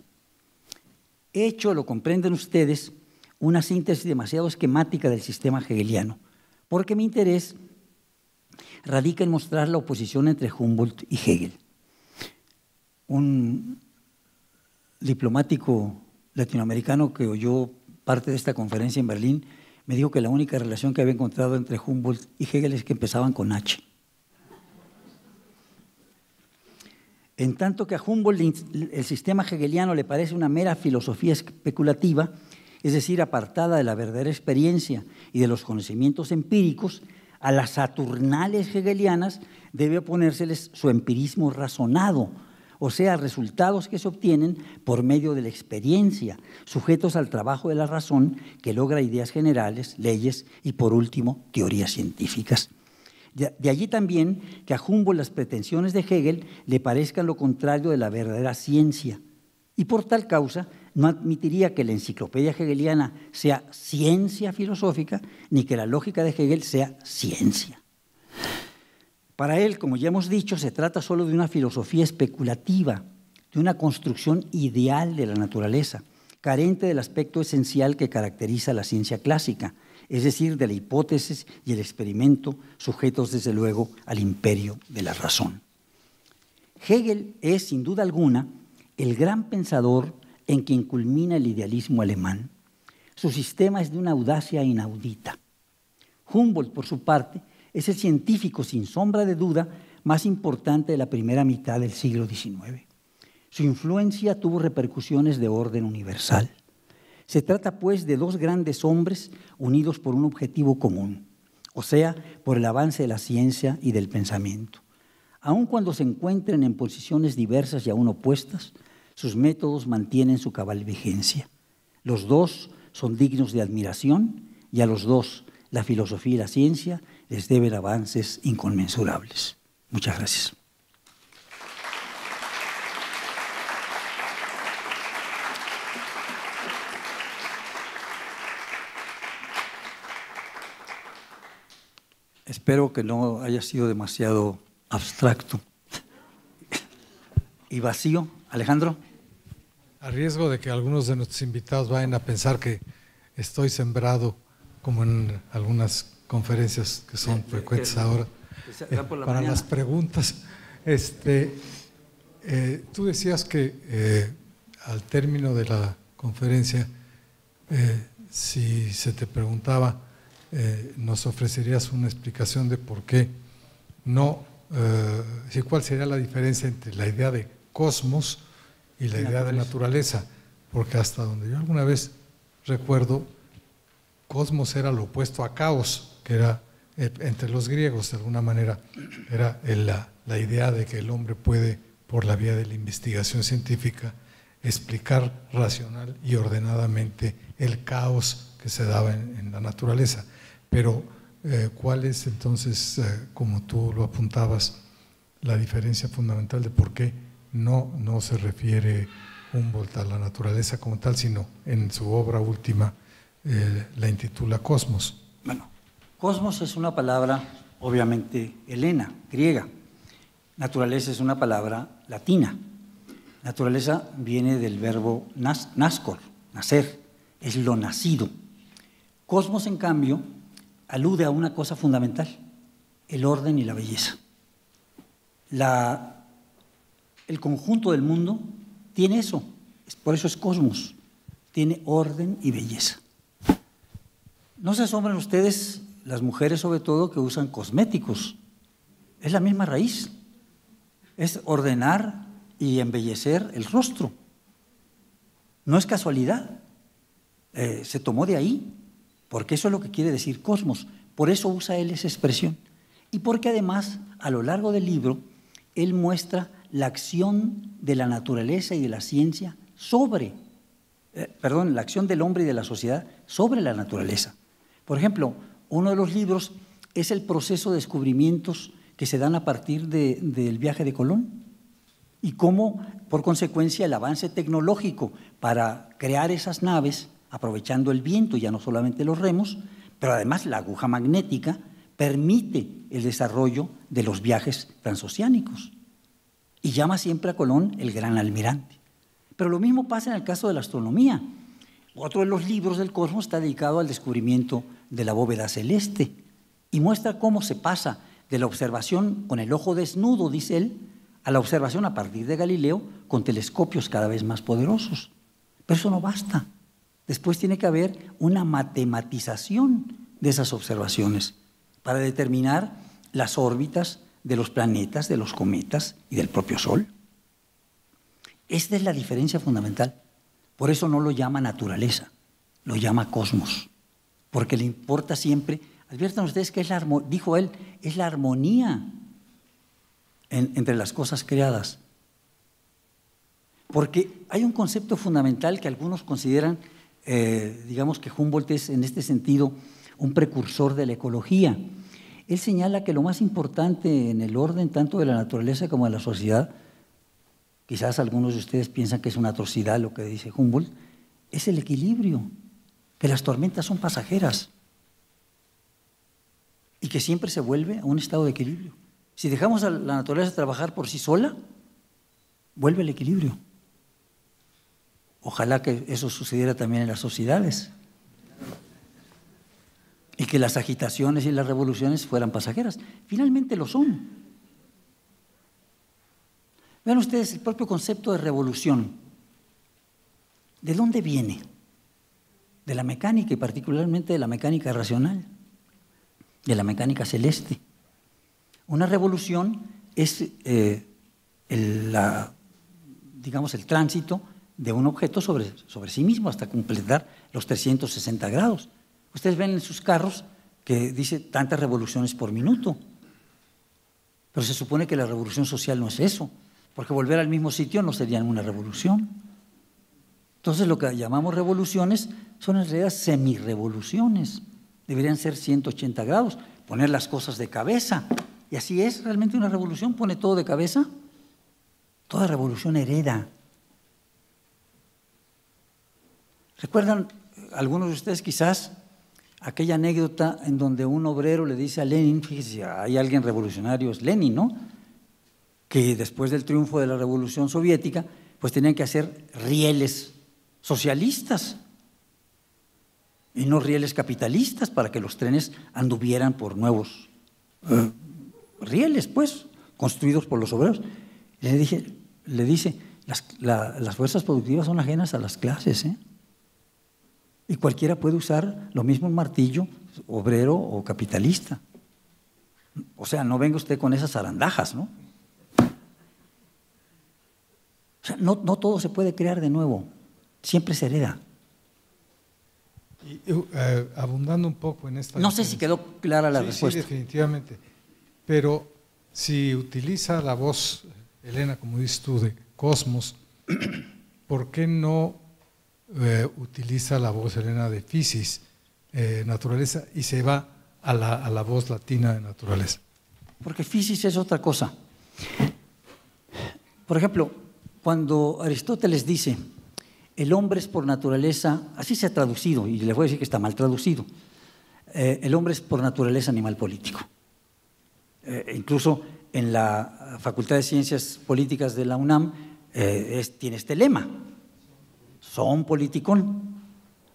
He hecho, lo comprenden ustedes, una síntesis demasiado esquemática del sistema hegeliano, porque mi interés radica en mostrar la oposición entre Humboldt y Hegel. Un diplomático latinoamericano que oyó parte de esta conferencia en Berlín me dijo que la única relación que había encontrado entre Humboldt y Hegel es que empezaban con H. En tanto que a Humboldt el sistema hegeliano le parece una mera filosofía especulativa, es decir, apartada de la verdadera experiencia y de los conocimientos empíricos, a las saturnales hegelianas debe oponérseles su empirismo razonado, o sea, resultados que se obtienen por medio de la experiencia, sujetos al trabajo de la razón que logra ideas generales, leyes y, por último, teorías científicas. De allí también que a Humboldt las pretensiones de Hegel le parezcan lo contrario de la verdadera ciencia, y por tal causa no admitiría que la enciclopedia hegeliana sea ciencia filosófica, ni que la lógica de Hegel sea ciencia. Para él, como ya hemos dicho, se trata solo de una filosofía especulativa, de una construcción ideal de la naturaleza, carente del aspecto esencial que caracteriza la ciencia clásica, es decir, de la hipótesis y el experimento, sujetos desde luego al imperio de la razón. Hegel es, sin duda alguna, el gran pensador en quien culmina el idealismo alemán. Su sistema es de una audacia inaudita. Humboldt, por su parte, es el científico, sin sombra de duda, más importante de la primera mitad del siglo XIX. Su influencia tuvo repercusiones de orden universal. Se trata, pues, de dos grandes hombres unidos por un objetivo común, o sea, por el avance de la ciencia y del pensamiento. Aun cuando se encuentren en posiciones diversas y aún opuestas, sus métodos mantienen su cabal vigencia. Los dos son dignos de admiración y a los dos la filosofía y la ciencia les deben avances inconmensurables. Muchas gracias. Espero que no haya sido demasiado abstracto y vacío. Alejandro. A riesgo de que algunos de nuestros invitados vayan a pensar que estoy sembrado, como en algunas conferencias que son frecuentes ahora, para las preguntas. Tú decías que al término de la conferencia, si se te preguntaba, nos ofrecerías una explicación de por qué no, cuál sería la diferencia entre la idea de cosmos y la idea de naturaleza, porque hasta donde yo alguna vez recuerdo, cosmos era lo opuesto a caos, que era entre los griegos de alguna manera, era la idea de que el hombre puede, por la vía de la investigación científica, explicar racional y ordenadamente el caos que se daba en la naturaleza. Pero, ¿cuál es entonces, como tú lo apuntabas, la diferencia fundamental de por qué no se refiere Humboldt a la naturaleza como tal, sino en su obra última la intitula Cosmos? Bueno, cosmos es una palabra obviamente helena, griega. Naturaleza es una palabra latina. Naturaleza viene del verbo nascor, nacer, es lo nacido. Cosmos, en cambio, alude a una cosa fundamental, el orden y la belleza. El conjunto del mundo tiene eso, por eso es cosmos, tiene orden y belleza. No se asombren ustedes, las mujeres sobre todo, que usan cosméticos. Es la misma raíz, es ordenar y embellecer el rostro. No es casualidad, se tomó de ahí, porque eso es lo que quiere decir cosmos. Por eso usa él esa expresión. Y porque además, a lo largo del libro, él muestra la acción de la naturaleza y de la ciencia la acción del hombre y de la sociedad sobre la naturaleza. Por ejemplo, uno de los libros es el proceso de descubrimientos que se dan a partir del viaje de Colón y cómo, por consecuencia, el avance tecnológico para crear esas naves, aprovechando el viento, ya no solamente los remos, pero además la aguja magnética, permite el desarrollo de los viajes transoceánicos. Y llama siempre a Colón el gran almirante. Pero lo mismo pasa en el caso de la astronomía. Otro de los libros del Cosmos está dedicado al descubrimiento de la bóveda celeste y muestra cómo se pasa de la observación con el ojo desnudo, dice él, a la observación a partir de Galileo con telescopios cada vez más poderosos. Pero eso no basta. Después tiene que haber una matematización de esas observaciones para determinar las órbitas de los planetas, de los cometas y del propio Sol. Esta es la diferencia fundamental. Por eso no lo llama naturaleza, lo llama cosmos, porque le importa siempre. Adviertan ustedes que dijo él, es la armonía entre las cosas creadas. Porque hay un concepto fundamental que algunos consideran, digamos que Humboldt es en este sentido un precursor de la ecología. Él señala que lo más importante en el orden tanto de la naturaleza como de la sociedad, quizás algunos de ustedes piensan que es una atrocidad lo que dice Humboldt, es el equilibrio, que las tormentas son pasajeras y que siempre se vuelve a un estado de equilibrio. Si dejamos a la naturaleza trabajar por sí sola, vuelve el equilibrio. Ojalá que eso sucediera también en las sociedades y que las agitaciones y las revoluciones fueran pasajeras. Finalmente lo son. Vean ustedes el propio concepto de revolución. ¿De dónde viene? De la mecánica y particularmente de la mecánica racional, de la mecánica celeste. Una revolución es digamos, el tránsito de un objeto sobre sí mismo hasta completar los 360 grados. Ustedes ven en sus carros que dice tantas revoluciones por minuto, pero se supone que la revolución social no es eso, porque volver al mismo sitio no sería una revolución. Entonces lo que llamamos revoluciones son en realidad semirrevoluciones, deberían ser 180 grados, poner las cosas de cabeza, y así es realmente una revolución, pone todo de cabeza. Toda revolución hereda. ¿Recuerdan algunos de ustedes quizás aquella anécdota en donde un obrero le dice a Lenin, fíjese, hay alguien revolucionario, es Lenin, ¿no?, que después del triunfo de la Revolución Soviética, pues tenían que hacer rieles socialistas y no rieles capitalistas para que los trenes anduvieran por nuevos rieles, pues, construidos por los obreros. Le dice, las fuerzas productivas son ajenas a las clases, ¿eh? Y cualquiera puede usar lo mismo un martillo, obrero o capitalista. O sea, no venga usted con esas zarandajas, ¿no? O sea, no todo se puede crear de nuevo, siempre se hereda. Y, abundando un poco en esta… No sé si quedó clara la respuesta. Sí, definitivamente. Pero si utiliza la voz, Elena, como dices tú, de cosmos, ¿por qué no utiliza la voz, Elena, de physis, naturaleza, y se va a la voz latina de naturaleza? Porque physis es otra cosa. Por ejemplo, cuando Aristóteles dice, el hombre es por naturaleza, así se ha traducido, y le voy a decir que está mal traducido, el hombre es por naturaleza animal político. Incluso en la Facultad de Ciencias Políticas de la UNAM tiene este lema, son politikon,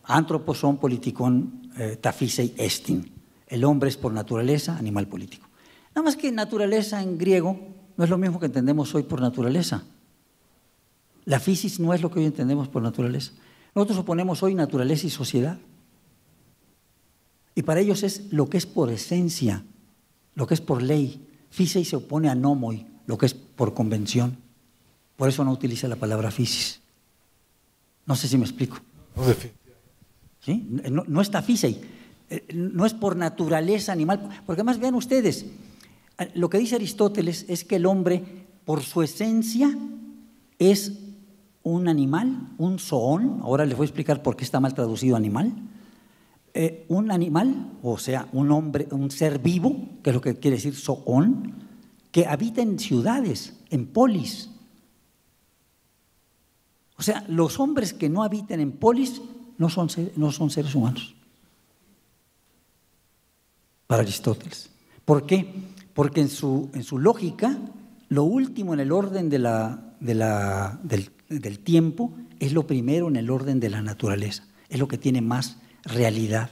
antropos son politikon ta physei estin. El hombre es por naturaleza animal político. Nada más que naturaleza en griego no es lo mismo que entendemos hoy por naturaleza. La physis no es lo que hoy entendemos por naturaleza. Nosotros oponemos hoy naturaleza y sociedad. Y para ellos es lo que es por esencia, lo que es por ley. Physei se opone a nomoi, lo que es por convención. Por eso no utiliza la palabra physis. No sé si me explico. No, definitivamente. ¿Sí? No está physei, no es por naturaleza animal, porque además vean ustedes, lo que dice Aristóteles es que el hombre por su esencia es un animal, un zoón, ahora les voy a explicar por qué está mal traducido animal, un animal, o sea, un hombre, un ser vivo, que es lo que quiere decir zoón, que habita en ciudades, en polis. O sea, los hombres que no habiten en polis no son seres humanos. Para Aristóteles. ¿Por qué? Porque en su lógica, lo último en el orden del tiempo es lo primero en el orden de la naturaleza. Es lo que tiene más realidad.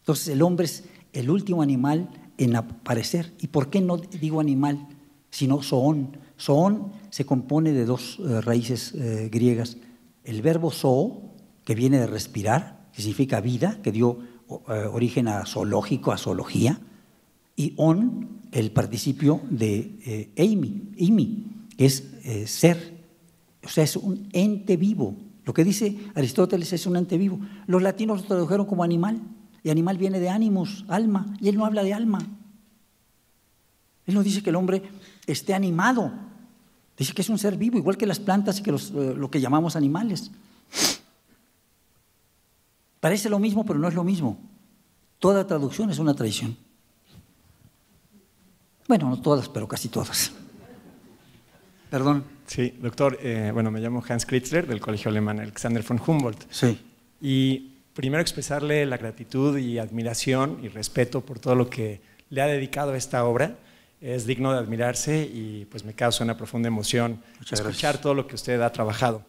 Entonces, el hombre es el último animal en aparecer. ¿Y por qué no digo animal, sino zoón? Zoón se compone de dos raíces griegas. El verbo zoo, que viene de respirar, que significa vida, que dio origen a zoológico, a zoología, y on, el participio de imi, que es ser, O sea, es un ente vivo. Lo que dice Aristóteles es un ente vivo. Los latinos lo tradujeron como animal, y animal viene de animus, alma, y él no habla de alma. Él no dice que el hombre esté animado, dice que es un ser vivo, igual que las plantas y que lo que llamamos animales. Parece lo mismo, pero no es lo mismo. Toda traducción es una traición. Bueno, no todas, pero casi todas. Perdón. Sí, doctor, bueno, me llamo Hans Kritzler, del Colegio Alemán Alexander von Humboldt. Sí. Y primero expresarle la gratitud y admiración y respeto por todo lo que le ha dedicado a esta obra. Es digno de admirarse y pues me causa una profunda emoción escuchar todo lo que usted ha trabajado.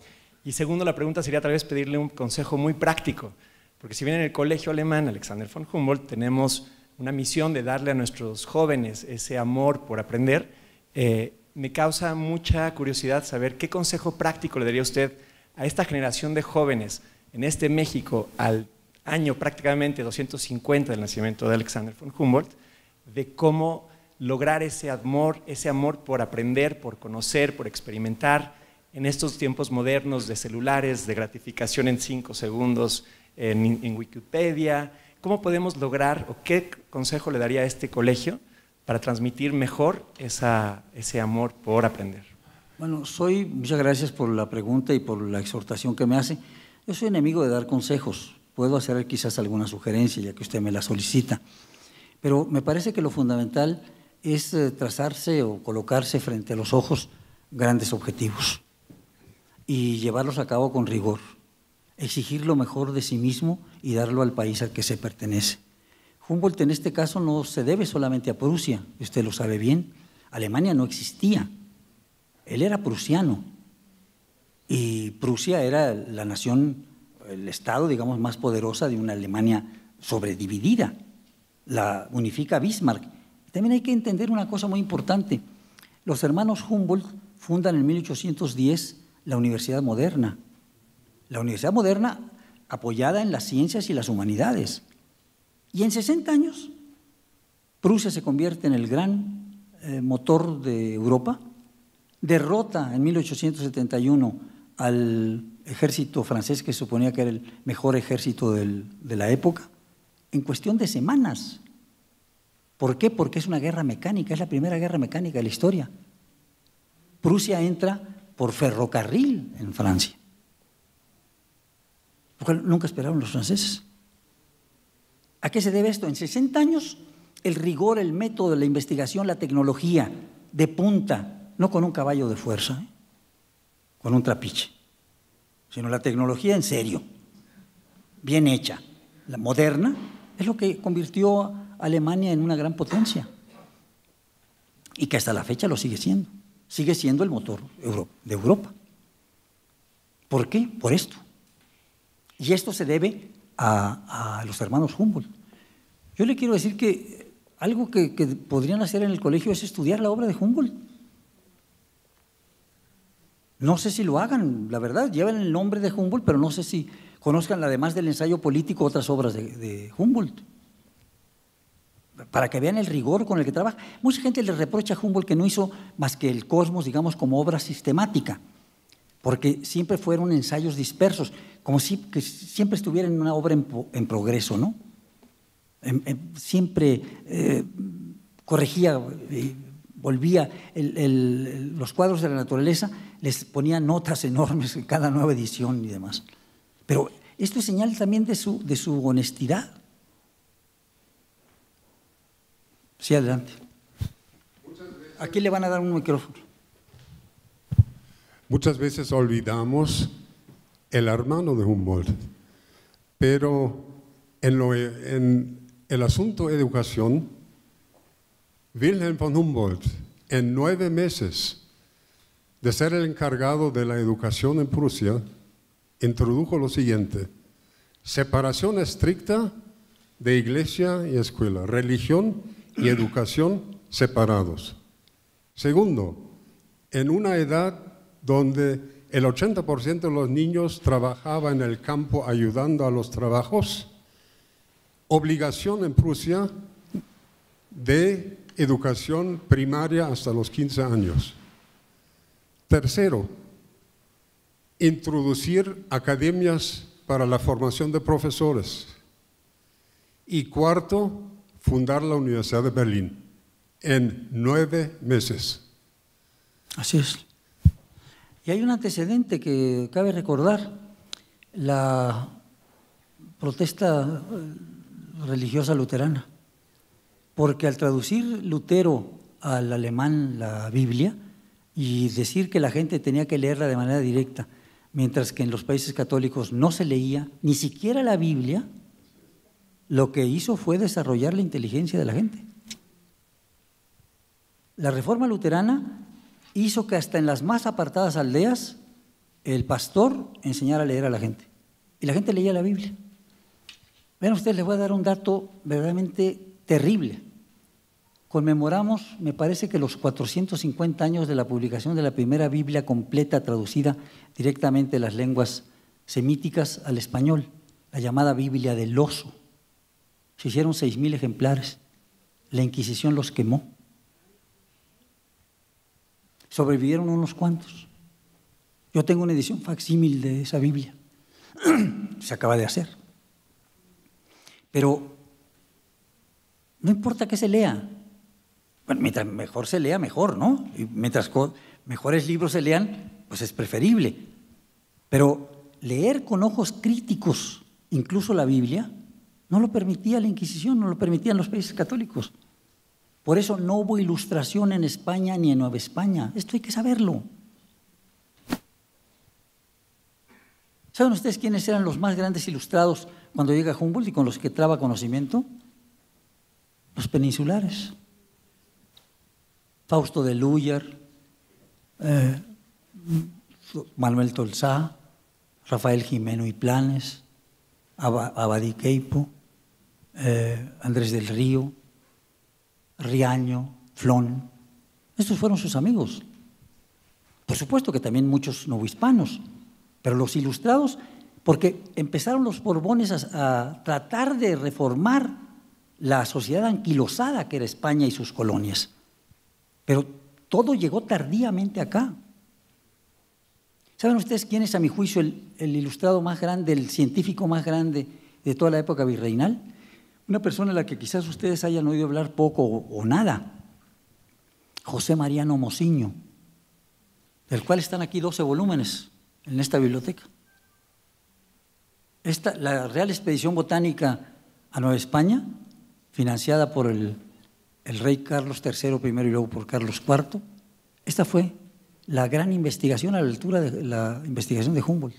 Y segundo, la pregunta sería tal vez pedirle un consejo muy práctico, porque si bien en el Colegio Alemán Alexander von Humboldt tenemos una misión de darle a nuestros jóvenes ese amor por aprender, me causa mucha curiosidad saber qué consejo práctico le daría usted a esta generación de jóvenes en este México al año prácticamente 250 del nacimiento de Alexander von Humboldt, de cómo lograr ese amor por aprender, por conocer, por experimentar en estos tiempos modernos de celulares, de gratificación en 5 segundos en Wikipedia. ¿Cómo podemos lograr o qué consejo le daría a este colegio para transmitir mejor ese amor por aprender? Bueno, muchas gracias por la pregunta y por la exhortación que me hace. Yo soy enemigo de dar consejos. Puedo hacer quizás alguna sugerencia, ya que usted me la solicita. Pero me parece que lo fundamental es trazarse o colocarse frente a los ojos grandes objetivos y llevarlos a cabo con rigor, exigir lo mejor de sí mismo y darlo al país al que se pertenece. Humboldt en este caso no se debe solamente a Prusia, usted lo sabe bien, Alemania no existía, él era prusiano y Prusia era la nación, el estado digamos más poderosa de una Alemania sobredividida, la unifica Bismarck. También hay que entender una cosa muy importante, los hermanos Humboldt fundan en 1810 la Universidad Moderna. La Universidad Moderna apoyada en las ciencias y las humanidades. Y en 60 años, Prusia se convierte en el gran motor de Europa, derrota en 1871 al ejército francés, que se suponía que era el mejor ejército de la época, en cuestión de semanas. ¿Por qué? Porque es una guerra mecánica, es la primera guerra mecánica de la historia. Prusia entra por ferrocarril en Francia. Lo cual nunca esperaron los franceses. ¿A qué se debe esto? En 60 años, el rigor, el método, la investigación, la tecnología de punta, no con un caballo de fuerza, con un trapiche, sino la tecnología en serio, bien hecha, la moderna, es lo que convirtió a Alemania en una gran potencia y que hasta la fecha lo sigue siendo el motor de Europa. ¿Por qué? Por esto. Y esto se debe a los hermanos Humboldt. Yo le quiero decir que algo que podrían hacer en el colegio es estudiar la obra de Humboldt. No sé si lo hagan, la verdad, llevan el nombre de Humboldt, pero no sé si conozcan, además del ensayo político, otras obras de Humboldt, para que vean el rigor con el que trabaja. Mucha gente le reprocha a Humboldt que no hizo más que el Cosmos, digamos, como obra sistemática, porque siempre fueron ensayos dispersos, como si que siempre estuviera en una obra en progreso, ¿no? Siempre corregía, volvía los cuadros de la naturaleza, les ponía notas enormes en cada nueva edición y demás. Pero esto es señal también de su honestidad. Sí, adelante. Aquí le van a dar un micrófono. Muchas veces olvidamos el hermano de Humboldt, pero en el asunto educación, Wilhelm von Humboldt, en 9 meses de ser el encargado de la educación en Prusia, introdujo lo siguiente: separación estricta de iglesia y escuela, religión y educación separados. Segundo, en una edad donde el 80% de los niños trabajaba en el campo ayudando a los trabajos, obligación en Prusia de educación primaria hasta los 15 años. Tercero, introducir academias para la formación de profesores. Y cuarto, fundar la Universidad de Berlín en 9 meses. Así es. Y hay un antecedente que cabe recordar, la protesta religiosa luterana, porque al traducir Lutero al alemán la Biblia y decir que la gente tenía que leerla de manera directa, mientras que en los países católicos no se leía ni siquiera la Biblia, lo que hizo fue desarrollar la inteligencia de la gente. La reforma luterana hizo que hasta en las más apartadas aldeas el pastor enseñara a leer a la gente, y la gente leía la Biblia. Vean ustedes, les voy a dar un dato verdaderamente terrible. Conmemoramos, me parece que los 450 años de la publicación de la primera Biblia completa traducida directamente de las lenguas semíticas al español, la llamada Biblia del Oso. Se hicieron 6,000 ejemplares. La Inquisición los quemó. Sobrevivieron unos cuantos. Yo tengo una edición facsímil de esa Biblia. Se acaba de hacer. Pero no importa que se lea. Bueno, mientras mejor se lea, mejor, ¿no? Y mientras mejores libros se lean, pues es preferible. Pero leer con ojos críticos, incluso la Biblia, no lo permitía la Inquisición, no lo permitían los países católicos. Por eso no hubo ilustración en España ni en Nueva España. Esto hay que saberlo. ¿Saben ustedes quiénes eran los más grandes ilustrados cuando llega Humboldt y con los que traba conocimiento? Los peninsulares. Fausto de Lúyer, Manuel Tolsá, Rafael Jimeno y Planes, Abadí Queipo, Andrés del Río, Riaño, Flón. Estos fueron sus amigos. Por supuesto que también muchos novohispanos, pero los ilustrados, porque empezaron los Borbones a tratar de reformar la sociedad anquilosada que era España y sus colonias. Pero todo llegó tardíamente acá. ¿Saben ustedes quién es, a mi juicio, el ilustrado más grande, el científico más grande de toda la época virreinal? Una persona a la que quizás ustedes hayan oído hablar poco o nada. José Mariano Mociño, del cual están aquí 12 volúmenes en esta biblioteca. La Real Expedición Botánica a Nueva España, financiada por el rey Carlos III primero y luego por Carlos IV, esta fue la gran investigación a la altura de la investigación de Humboldt,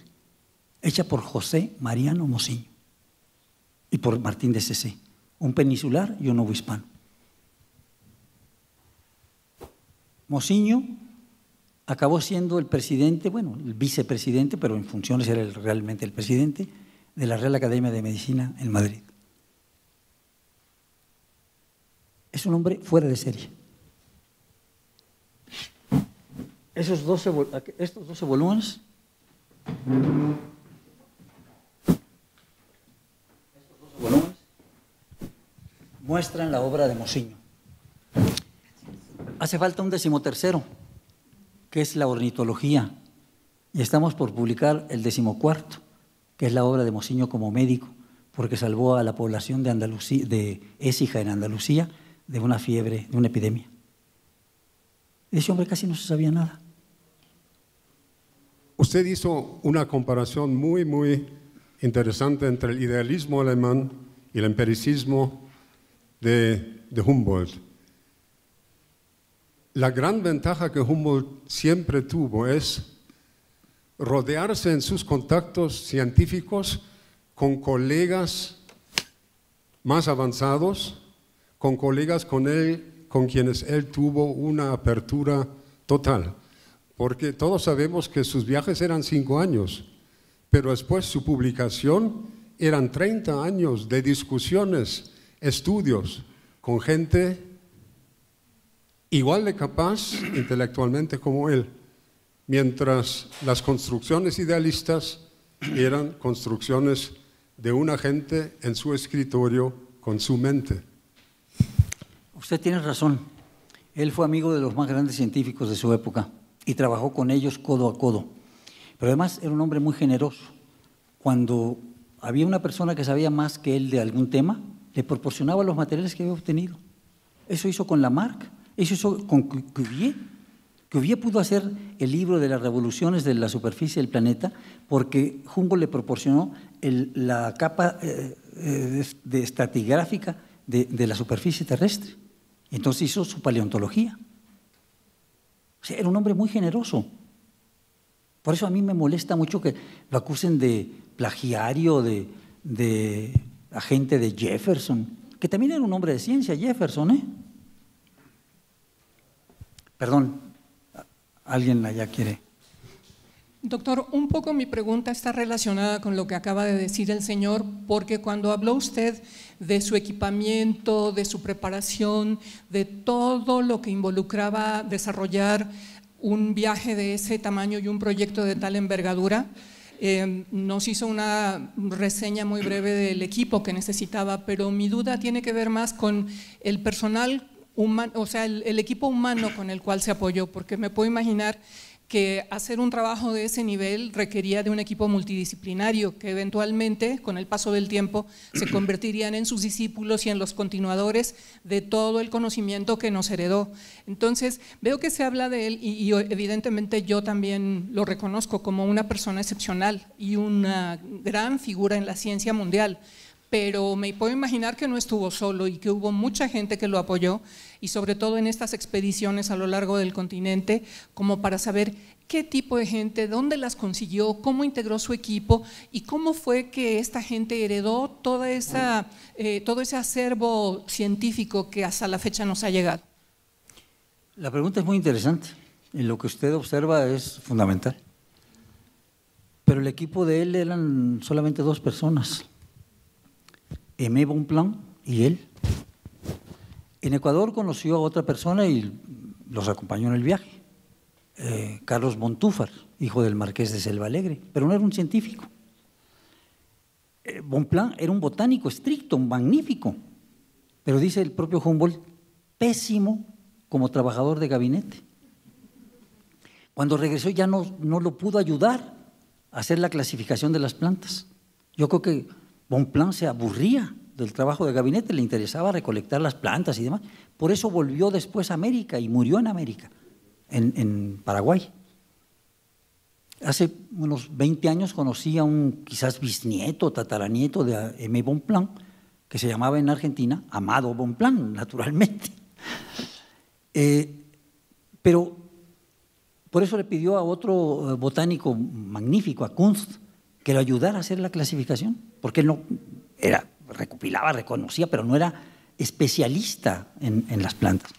hecha por José Mariano Mociño y por Martín de Cecé, un peninsular y un novohispano. Mociño acabó siendo el presidente, bueno, el vicepresidente, pero en funciones era realmente el presidente de la Real Academia de Medicina en Madrid. Es un hombre fuera de serie. Estos 12 volúmenes muestran la obra de Mociño. Hace falta un 13º, que es la ornitología, y estamos por publicar el 14º, que es la obra de Mociño como médico, porque salvó a la población de Andalucía, de Écija en Andalucía, de una fiebre, de una epidemia. De ese hombre casi no se sabía nada. Usted hizo una comparación muy, muy interesante entre el idealismo alemán y el empiricismo de Humboldt. La gran ventaja que Humboldt siempre tuvo es rodearse en sus contactos científicos con colegas más avanzados, con colegas con quienes él tuvo una apertura total. Porque todos sabemos que sus viajes eran 5 años, pero después su publicación eran 30 años de discusiones, estudios, con gente igual de capaz intelectualmente como él, mientras las construcciones idealistas eran construcciones de una gente en su escritorio con su mente. Usted tiene razón. Él fue amigo de los más grandes científicos de su época y trabajó con ellos codo a codo. Pero además era un hombre muy generoso. Cuando había una persona que sabía más que él de algún tema, le proporcionaba los materiales que había obtenido. Eso hizo con Lamarck, eso hizo con Cuvier. Cuvier pudo hacer el libro de las revoluciones de la superficie del planeta porque Humboldt le proporcionó la capa de estratigráfica de la superficie terrestre. Entonces hizo su paleontología. O sea, era un hombre muy generoso. Por eso a mí me molesta mucho que lo acusen de plagiario, de agente de Jefferson, que también era un hombre de ciencia, Jefferson, ¿eh? Perdón, alguien allá quiere. Doctor, un poco mi pregunta está relacionada con lo que acaba de decir el señor, porque cuando habló usted de su equipamiento, de su preparación, de todo lo que involucraba desarrollar un viaje de ese tamaño y un proyecto de tal envergadura, nos hizo una reseña muy breve del equipo que necesitaba, pero mi duda tiene que ver más con el personal humano, o sea, el equipo humano con el cual se apoyó, porque me puedo imaginar que hacer un trabajo de ese nivel requería de un equipo multidisciplinario que eventualmente, con el paso del tiempo, se convertirían en sus discípulos y en los continuadores de todo el conocimiento que nos heredó. Entonces, veo que se habla de él y evidentemente yo también lo reconozco como una persona excepcional y una gran figura en la ciencia mundial. Pero me puedo imaginar que no estuvo solo y que hubo mucha gente que lo apoyó y sobre todo en estas expediciones a lo largo del continente, como para saber qué tipo de gente, dónde las consiguió, cómo integró su equipo y cómo fue que esta gente heredó todo ese acervo científico que hasta la fecha nos ha llegado. La pregunta es muy interesante y lo que usted observa es fundamental. Pero el equipo de él eran solamente 2 personas. Aimé Bonpland y él. En Ecuador conoció a otra persona y los acompañó en el viaje, Carlos Montúfar, hijo del marqués de Selva Alegre, pero no era un científico. Bonpland era un botánico estricto, magnífico, pero dice el propio Humboldt, pésimo como trabajador de gabinete. Cuando regresó ya no lo pudo ayudar a hacer la clasificación de las plantas. Yo creo que Bonpland se aburría del trabajo de gabinete, le interesaba recolectar las plantas y demás. Por eso volvió después a América y murió en América, en Paraguay. Hace unos 20 años conocí a un quizás bisnieto, tataranieto de Aimé Bonpland, que se llamaba en Argentina Amado Bonpland, naturalmente. Pero por eso le pidió a otro botánico magnífico, a Kunst, que lo ayudara a hacer la clasificación, porque él no recopilaba, reconocía, pero no era especialista en las plantas.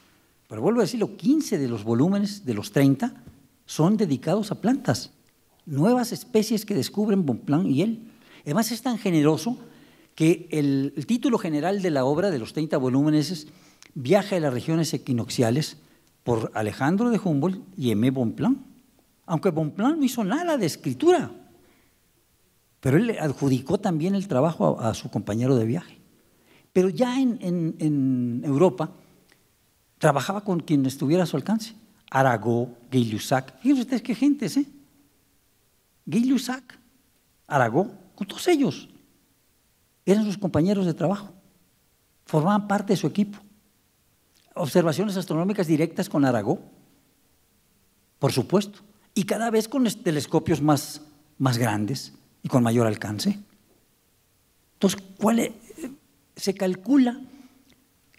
Pero vuelvo a decirlo, 15 de los volúmenes de los 30 son dedicados a plantas, nuevas especies que descubren Bonpland y él. Además es tan generoso que el título general de la obra de los 30 volúmenes es Viaje a las regiones equinocciales por Alejandro de Humboldt y Aimé Bonpland, aunque Bonpland no hizo nada de escritura. Pero él le adjudicó también el trabajo a su compañero de viaje. Pero ya en Europa trabajaba con quien estuviera a su alcance. Arago, Gay-Lussac. Fíjense ustedes qué gentes, ¿eh? Gay-Lussac, Arago, con todos ellos. Eran sus compañeros de trabajo. Formaban parte de su equipo. Observaciones astronómicas directas con Arago, por supuesto. Y cada vez con telescopios más grandes y con mayor alcance. Entonces, se calcula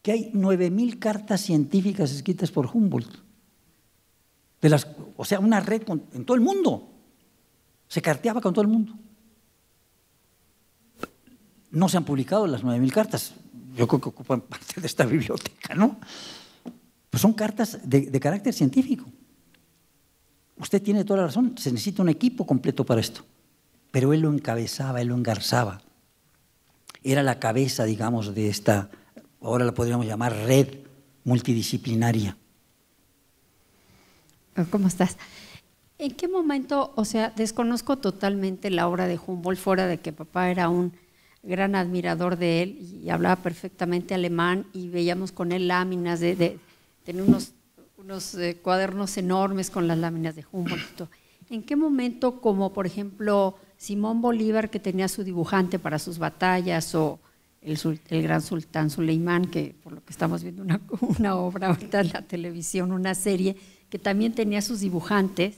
que hay 9,000 cartas científicas escritas por Humboldt, o sea, una red en todo el mundo, se carteaba con todo el mundo. No se han publicado las 9,000 cartas, yo creo que ocupan parte de esta biblioteca, ¿no? Pues son cartas de carácter científico. Usted tiene toda la razón, se necesita un equipo completo para esto. Pero él lo encabezaba, él lo engarzaba. Era la cabeza, digamos, de esta, ahora la podríamos llamar red multidisciplinaria. ¿Cómo estás? ¿En qué momento, o sea, desconozco totalmente la obra de Humboldt, fuera de que papá era un gran admirador de él y hablaba perfectamente alemán y veíamos con él láminas, tenía unos cuadernos enormes con las láminas de Humboldt. ¿En qué momento, como por ejemplo Simón Bolívar, que tenía su dibujante para sus batallas, o el gran sultán Suleimán, que por lo que estamos viendo una obra ahorita en la televisión, una serie, que también tenía sus dibujantes?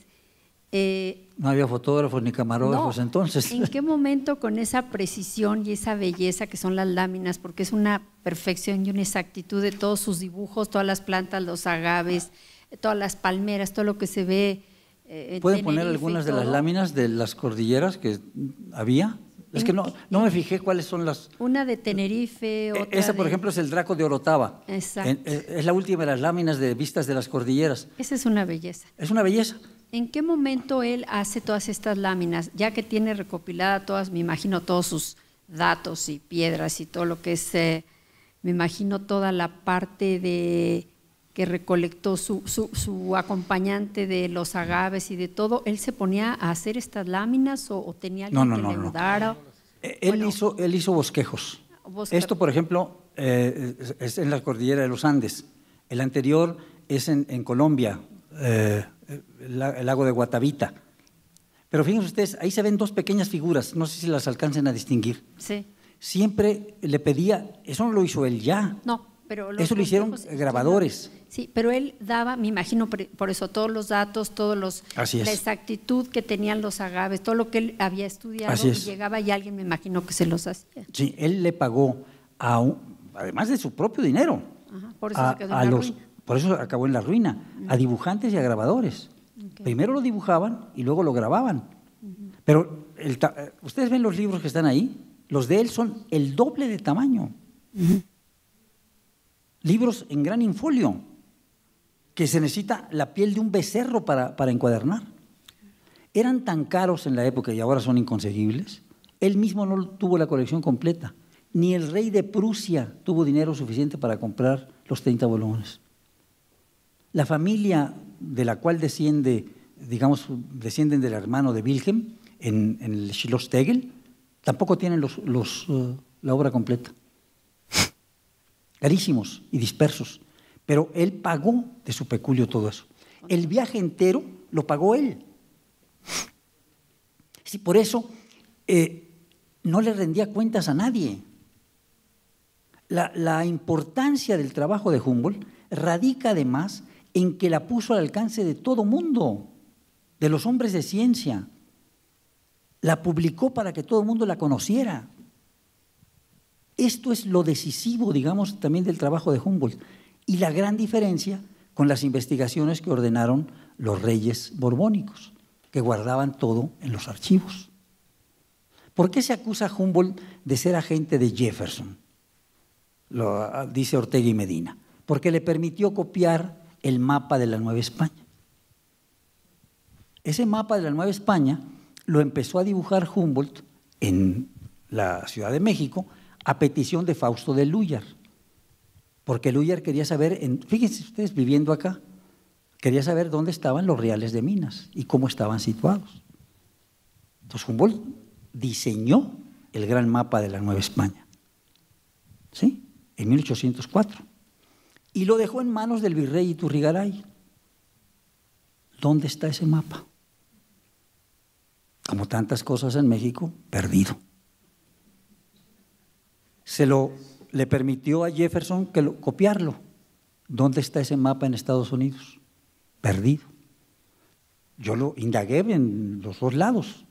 No había fotógrafos ni camarógrafos entonces. ¿En qué momento, con esa precisión y esa belleza que son las láminas, porque es una perfección y una exactitud de todos sus dibujos, todas las plantas, los agaves, todas las palmeras, todo lo que se ve? ¿Pueden poner algunas de las láminas de las cordilleras que había? Es que no me fijé cuáles son las… Una de Tenerife, otra esa, por ejemplo, es el Draco de Orotava. Exacto. Es la última de las láminas de vistas de las cordilleras. Esa es una belleza. Es una belleza. ¿En qué momento él hace todas estas láminas? Ya que tiene recopilada todas, me imagino, todos sus datos y piedras y todo lo que es, me imagino, toda la parte de que recolectó su acompañante de los agaves y de todo. ¿Él se ponía a hacer estas láminas o tenía alguien que le ayudara? Él hizo bosquejos. Esto, por ejemplo, es en la cordillera de los Andes. El anterior es en Colombia, el lago de Guatavita. Pero fíjense ustedes, ahí se ven dos pequeñas figuras, no sé si las alcancen a distinguir. Sí. Siempre le pedía, eso no lo hizo él ya. No, pero eso lo hicieron grabadores. Sí, pero él daba, me imagino, por eso todos los datos, la exactitud que tenían los agaves, todo lo que él había estudiado, y llegaba y alguien, me imagino, que se los hacía. Sí, él le pagó, además de su propio dinero, ajá, por eso se quedó en la ruina. Por eso acabó en la ruina, a dibujantes y a grabadores. Okay. Primero lo dibujaban y luego lo grababan. Pero ustedes ven los libros que están ahí, los de él son el doble de tamaño. Libros en gran infolio, que se necesita la piel de un becerro para encuadernar. Eran tan caros en la época y ahora son inconseguibles. Él mismo no tuvo la colección completa. Ni el rey de Prusia tuvo dinero suficiente para comprar los 30 volúmenes. La familia de la cual descienden del hermano de Wilhelm en el Schloss Tegel, tampoco tienen la obra completa. Carísimos y dispersos. Pero él pagó de su peculio todo eso. El viaje entero lo pagó él. Sí, por eso no le rendía cuentas a nadie. La importancia del trabajo de Humboldt radica además en que la puso al alcance de todo mundo, de los hombres de ciencia. La publicó para que todo el mundo la conociera. Esto es lo decisivo, digamos, también del trabajo de Humboldt y la gran diferencia con las investigaciones que ordenaron los reyes borbónicos, que guardaban todo en los archivos. ¿Por qué se acusa a Humboldt de ser agente de Jefferson? Lo dice Ortega y Medina. Porque le permitió copiar el mapa de la Nueva España. Ese mapa de la Nueva España lo empezó a dibujar Humboldt en la Ciudad de México a petición de Fausto de Lúyar, porque Lúyar quería saber, fíjense ustedes viviendo acá, quería saber dónde estaban los reales de Minas y cómo estaban situados. Entonces Humboldt diseñó el gran mapa de la Nueva España, ¿sí? En 1804, y lo dejó en manos del virrey Iturrigaray. ¿Dónde está ese mapa? Como tantas cosas en México, perdido. Le permitió a Jefferson copiarlo. ¿Dónde está ese mapa en Estados Unidos? Perdido. Yo lo indagué en los dos lados.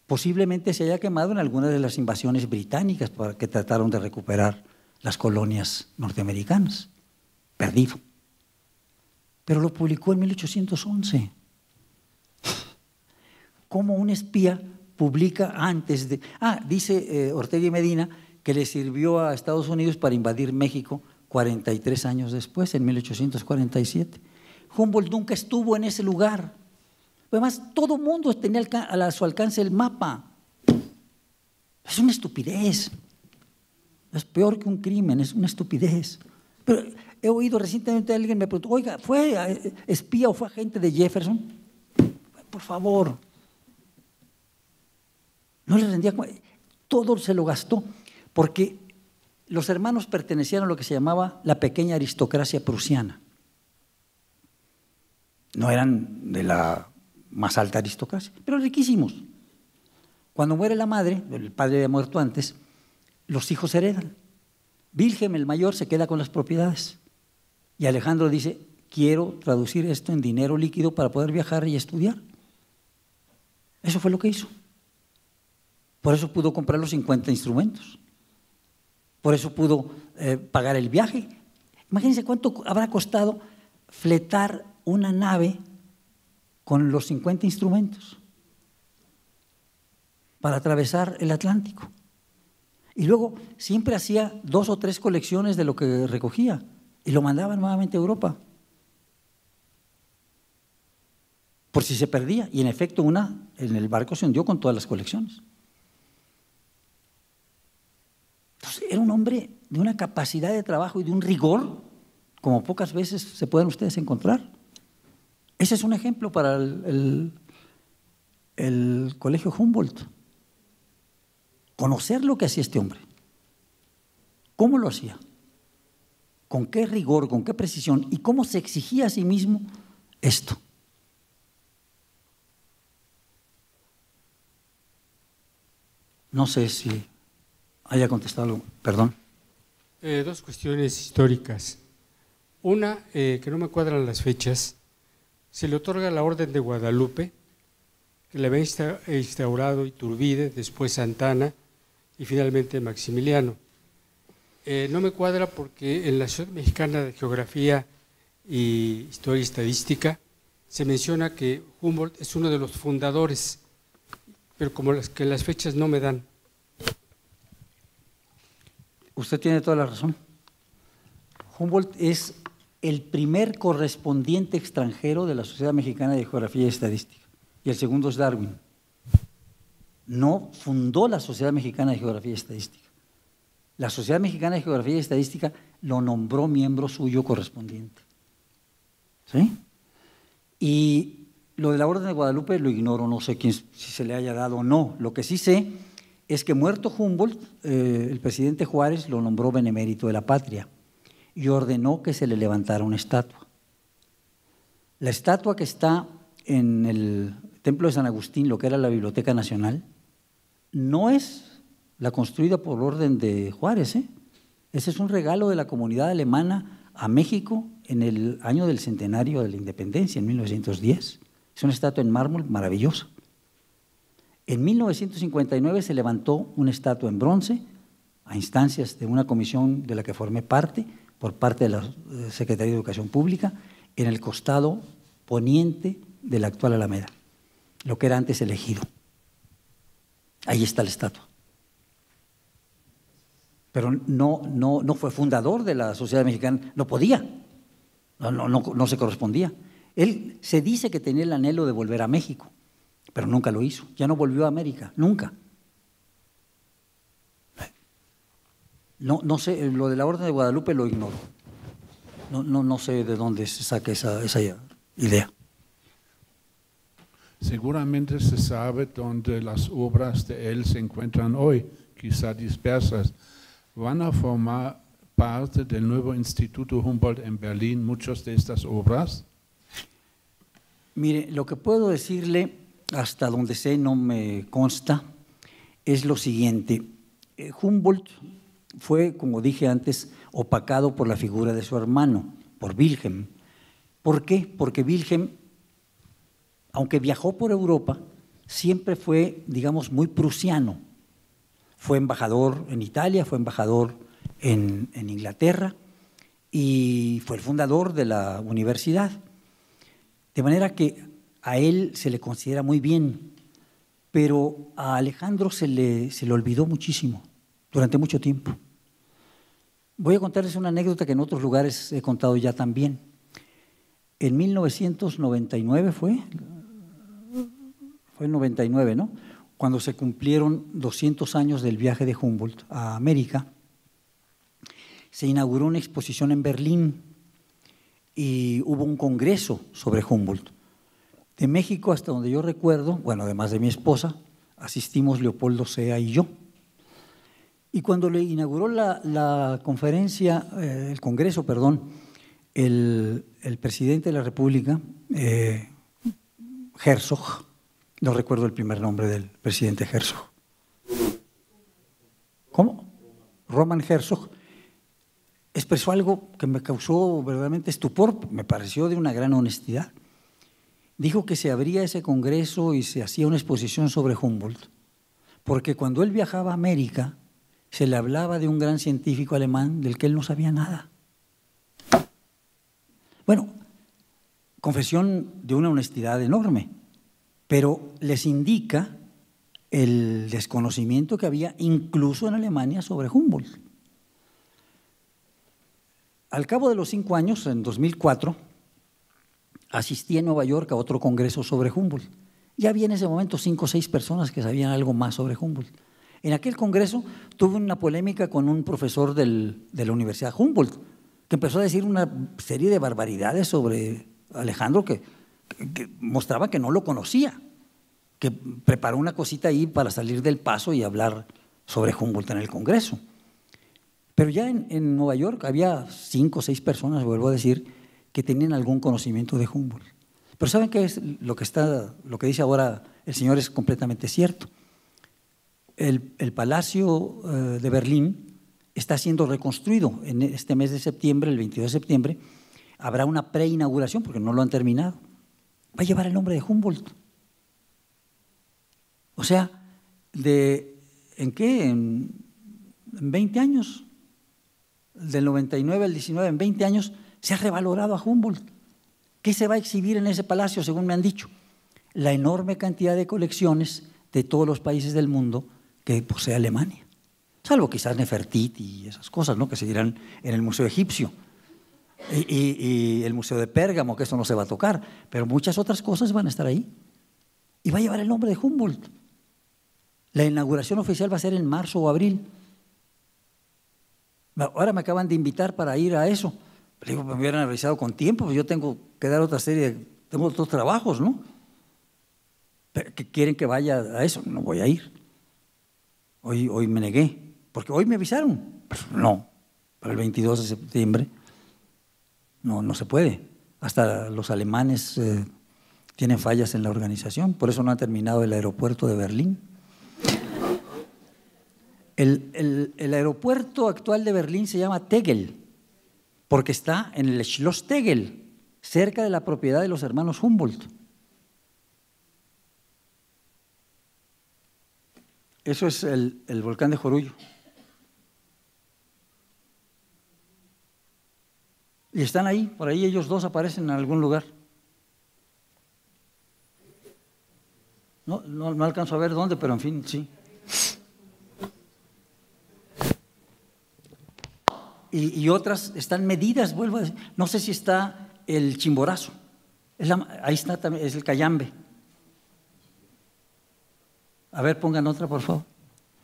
Posiblemente se haya quemado en alguna de las invasiones británicas que trataron de recuperar las colonias norteamericanas. Perdido. Pero lo publicó en 1811. ¿Cómo un espía publica antes de… dice Ortega y Medina que le sirvió a Estados Unidos para invadir México 43 años después, en 1847. Humboldt nunca estuvo en ese lugar. Además, todo el mundo tenía a su alcance el mapa. Es una estupidez. Es peor que un crimen, es una estupidez. Pero he oído recientemente a alguien me preguntó, oiga, ¿fue espía o fue agente de Jefferson? Por favor. No le rendía cuenta. Todo se lo gastó, porque los hermanos pertenecían a lo que se llamaba la pequeña aristocracia prusiana. No eran de la más alta aristocracia, pero riquísimos. Cuando muere la madre, el padre había muerto antes, los hijos heredan. Wilhelm, el mayor, se queda con las propiedades. Y Alejandro dice, quiero traducir esto en dinero líquido para poder viajar y estudiar. Eso fue lo que hizo. Por eso pudo comprar los 50 instrumentos. Por eso pudo pagar el viaje. Imagínense cuánto habrá costado fletar una nave con los 50 instrumentos para atravesar el Atlántico. Y luego siempre hacía 2 o 3 colecciones de lo que recogía y lo mandaba nuevamente a Europa, por si se perdía. Y en efecto, una en el barco se hundió con todas las colecciones. Entonces, era un hombre de una capacidad de trabajo y de un rigor como pocas veces se pueden ustedes encontrar. Ese es un ejemplo para el Colegio Humboldt. Conocer lo que hacía este hombre. ¿Cómo lo hacía? ¿Con qué rigor, con qué precisión? ¿Y cómo se exigía a sí mismo esto? No sé si haya contestado algo. Perdón. 2 cuestiones históricas. Una, que no me cuadran las fechas, se le otorga la Orden de Guadalupe, que le había instaurado Iturbide, después Santana y finalmente Maximiliano. No me cuadra porque en la Sociedad Mexicana de Geografía y Historia y Estadística se menciona que Humboldt es uno de los fundadores, pero como que las fechas no me dan. Usted tiene toda la razón. Humboldt es el primer correspondiente extranjero de la Sociedad Mexicana de Geografía y Estadística, y el segundo es Darwin. No fundó la Sociedad Mexicana de Geografía y Estadística. La Sociedad Mexicana de Geografía y Estadística lo nombró miembro suyo correspondiente. ¿Sí? Y lo de la Orden de Guadalupe lo ignoro, no sé si se le haya dado o no. Lo que sí sé es que muerto Humboldt, el presidente Juárez lo nombró benemérito de la patria y ordenó que se le levantara una estatua. La estatua que está en el Templo de San Agustín, lo que era la Biblioteca Nacional, no es la construida por orden de Juárez, ¿eh? Ese es un regalo de la comunidad alemana a México en el año del centenario de la independencia, en 1910. Es una estatua en mármol maravillosa. En 1959 se levantó una estatua en bronce a instancias de una comisión de la que formé parte, por parte de la Secretaría de Educación Pública, en el costado poniente de la actual Alameda, lo que era antes el Ejido. Ahí está la estatua. Pero no fue fundador de la Sociedad Mexicana, no podía, no se correspondía. Él se dice que tenía el anhelo de volver a México, pero nunca lo hizo, ya no volvió a América, nunca. No sé, lo de la Orden de Guadalupe lo ignoro. No sé de dónde se saca esa idea. Seguramente se sabe dónde las obras de él se encuentran hoy, quizá dispersas. ¿Van a formar parte del nuevo Instituto Humboldt en Berlín muchas de estas obras? Mire, lo que puedo decirle, hasta donde sé, no me consta, es lo siguiente. Humboldt fue, como dije antes, opacado por la figura de su hermano, por Wilhelm. ¿Por qué? Porque Wilhelm, aunque viajó por Europa, siempre fue, digamos, muy prusiano. Fue embajador en Italia, fue embajador en Inglaterra y fue el fundador de la universidad. De manera que a él se le considera muy bien, pero a Alejandro se le olvidó muchísimo, durante mucho tiempo. Voy a contarles una anécdota que en otros lugares he contado ya también. En 1999 fue en 99, ¿no? Cuando se cumplieron 200 años del viaje de Humboldt a América, se inauguró una exposición en Berlín y hubo un congreso sobre Humboldt. De México, hasta donde yo recuerdo, bueno, además de mi esposa, asistimos Leopoldo Sea y yo. Y cuando le inauguró la conferencia, el congreso, perdón, el presidente de la República, Herzog, no recuerdo el primer nombre del presidente Herzog. ¿Cómo? Roman Herzog expresó algo que me causó verdaderamente estupor, me pareció de una gran honestidad. Dijo que se abría ese congreso y se hacía una exposición sobre Humboldt, porque cuando él viajaba a América se le hablaba de un gran científico alemán del que él no sabía nada. Bueno, confesión de una honestidad enorme, pero les indica el desconocimiento que había incluso en Alemania sobre Humboldt. Al cabo de los 5 años, en 2004, asistí en Nueva York a otro congreso sobre Humboldt. Ya había en ese momento 5 o 6 personas que sabían algo más sobre Humboldt. En aquel congreso tuve una polémica con un profesor de la Universidad Humboldt, que empezó a decir una serie de barbaridades sobre Alejandro que mostraba que no lo conocía, que preparó una cosita ahí para salir del paso y hablar sobre Humboldt en el congreso. Pero ya en Nueva York había 5 o 6 personas, vuelvo a decir, que tenían algún conocimiento de Humboldt. Pero ¿saben qué es lo que dice ahora el señor? Es completamente cierto. El Palacio de Berlín está siendo reconstruido en este mes de septiembre, el 22 de septiembre. Habrá una preinauguración porque no lo han terminado. Va a llevar el nombre de Humboldt. O sea, ¿en qué? En 20 años, del 99 al 19, en 20 años, se ha revalorado a Humboldt. ¿Qué se va a exhibir en ese palacio, según me han dicho? La enorme cantidad de colecciones de todos los países del mundo que posee Alemania. Salvo quizás Nefertiti y esas cosas, ¿no?, que seguirán en el Museo Egipcio y el Museo de Pérgamo, que eso no se va a tocar, pero muchas otras cosas van a estar ahí. Y va a llevar el nombre de Humboldt. La inauguración oficial va a ser en marzo o abril. Ahora me acaban de invitar para ir a eso. Pero digo, me hubieran avisado con tiempo, pues yo tengo que dar otra serie, tengo otros trabajos, ¿no? Pero que quieren que vaya a eso, no voy a ir. Hoy me negué, porque hoy me avisaron. Pero no, para el 22 de septiembre no se puede. Hasta los alemanes tienen fallas en la organización, por eso no han terminado el aeropuerto de Berlín. El aeropuerto actual de Berlín se llama Tegel, porque está en el Schloss Tegel, cerca de la propiedad de los hermanos Humboldt. Eso es el volcán de Jorullo. Y están ahí, por ahí ellos dos aparecen en algún lugar. No alcanzo a ver dónde, pero en fin, sí. Y otras están medidas, vuelvo a decir. No sé si está el Chimborazo. Ahí está también, es el Cayambe. A ver, pongan otra, por favor.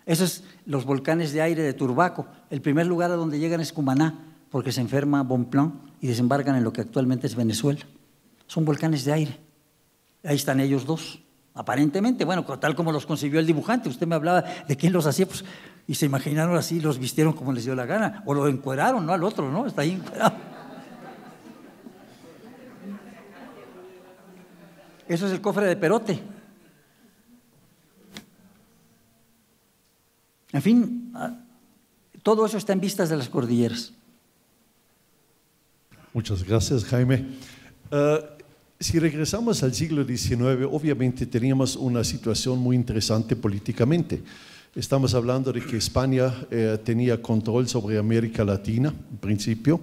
Esos son los volcanes de aire de Turbaco. El primer lugar a donde llegan es Cumaná, porque se enferma Bonpland y desembarcan en lo que actualmente es Venezuela. Son volcanes de aire. Ahí están ellos dos. Aparentemente, bueno, tal como los concibió el dibujante. Usted me hablaba de quién los hacía, pues, y se imaginaron así, los vistieron como les dio la gana, o lo encueraron, ¿no? Al otro, ¿no? Está ahí encuerado. Eso es el cofre de Perote. En fin, todo eso está en vistas de las cordilleras. Muchas gracias, Jaime. Si regresamos al siglo XIX, obviamente teníamos una situación muy interesante políticamente. Estamos hablando de que España tenía control sobre América Latina, en principio.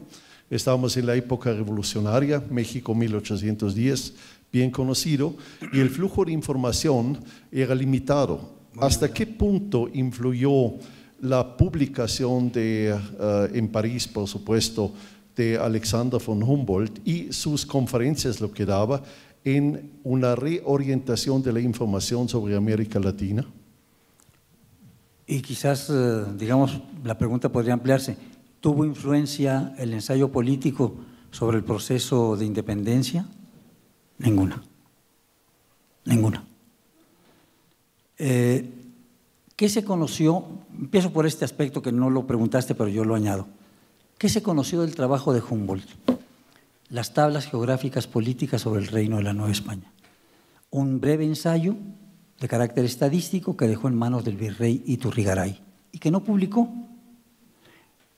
Estábamos en la época revolucionaria, México 1810, bien conocido, y el flujo de información era limitado. ¿Hasta qué punto influyó la publicación en París, por supuesto, de Alexander von Humboldt y sus conferencias, lo que daba, en una reorientación de la información sobre América Latina? Y quizás, digamos, la pregunta podría ampliarse. ¿Tuvo influencia el ensayo político sobre el proceso de independencia? Ninguna. Ninguna. ¿Qué se conoció? Empiezo por este aspecto que no lo preguntaste, pero yo lo añado. ¿Qué se conoció del trabajo de Humboldt? Las tablas geográficas políticas sobre el reino de la Nueva España. un breve ensayo de carácter estadístico que dejó en manos del virrey Iturrigaray y que no publicó.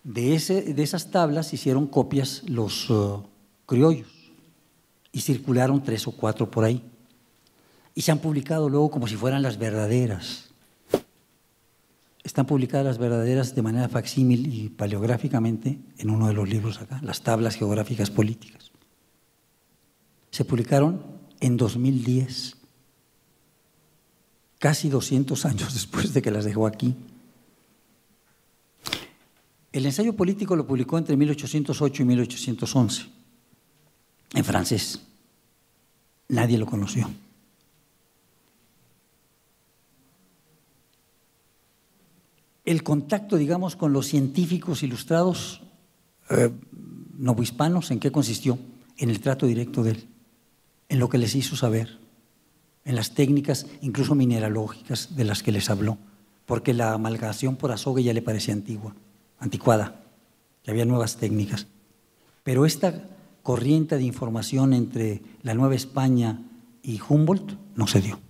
De esas tablas hicieron copias los criollos y circularon 3 o 4 por ahí. Y se han publicado luego como si fueran las verdaderas. Están publicadas las verdaderas de manera facsímil y paleográficamente en uno de los libros acá, las tablas geográficas políticas. Se publicaron en 2010, casi 200 años después de que las dejó aquí. El ensayo político lo publicó entre 1808 y 1811, en francés. Nadie lo conoció. El contacto, digamos, con los científicos ilustrados novohispanos, ¿en qué consistió? En el trato directo de él, en lo que les hizo saber, en las técnicas incluso mineralógicas de las que les habló, porque la amalgamación por azogue ya le parecía anticuada, que había nuevas técnicas. Pero esta corriente de información entre la Nueva España y Humboldt no se dio.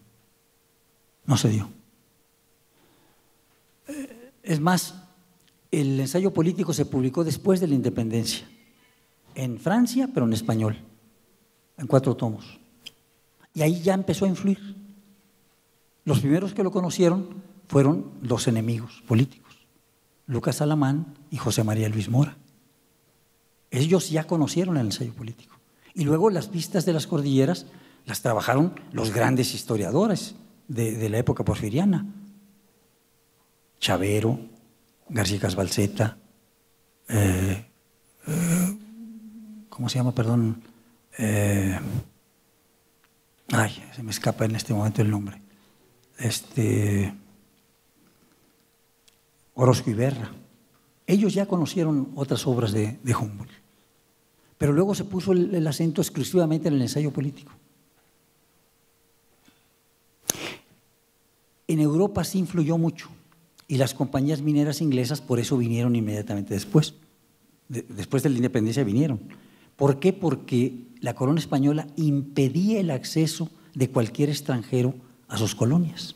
No se dio. Es más, el ensayo político se publicó después de la independencia, en Francia, pero en español, en 4 tomos. Y ahí ya empezó a influir. Los primeros que lo conocieron fueron los enemigos políticos, Lucas Alamán y José María Luis Mora. Ellos ya conocieron el ensayo político. Y luego las pistas de las cordilleras las trabajaron los grandes historiadores de la época porfiriana. Chavero, García Casbalceta, ¿cómo se llama? Perdón. Se me escapa en este momento el nombre. Orozco y Berra. Ellos ya conocieron otras obras de Humboldt, pero luego se puso el acento exclusivamente en el ensayo político. En Europa sí influyó mucho y las compañías mineras inglesas por eso vinieron inmediatamente después. Después de la independencia vinieron. ¿Por qué? Porque la corona española impedía el acceso de cualquier extranjero a sus colonias.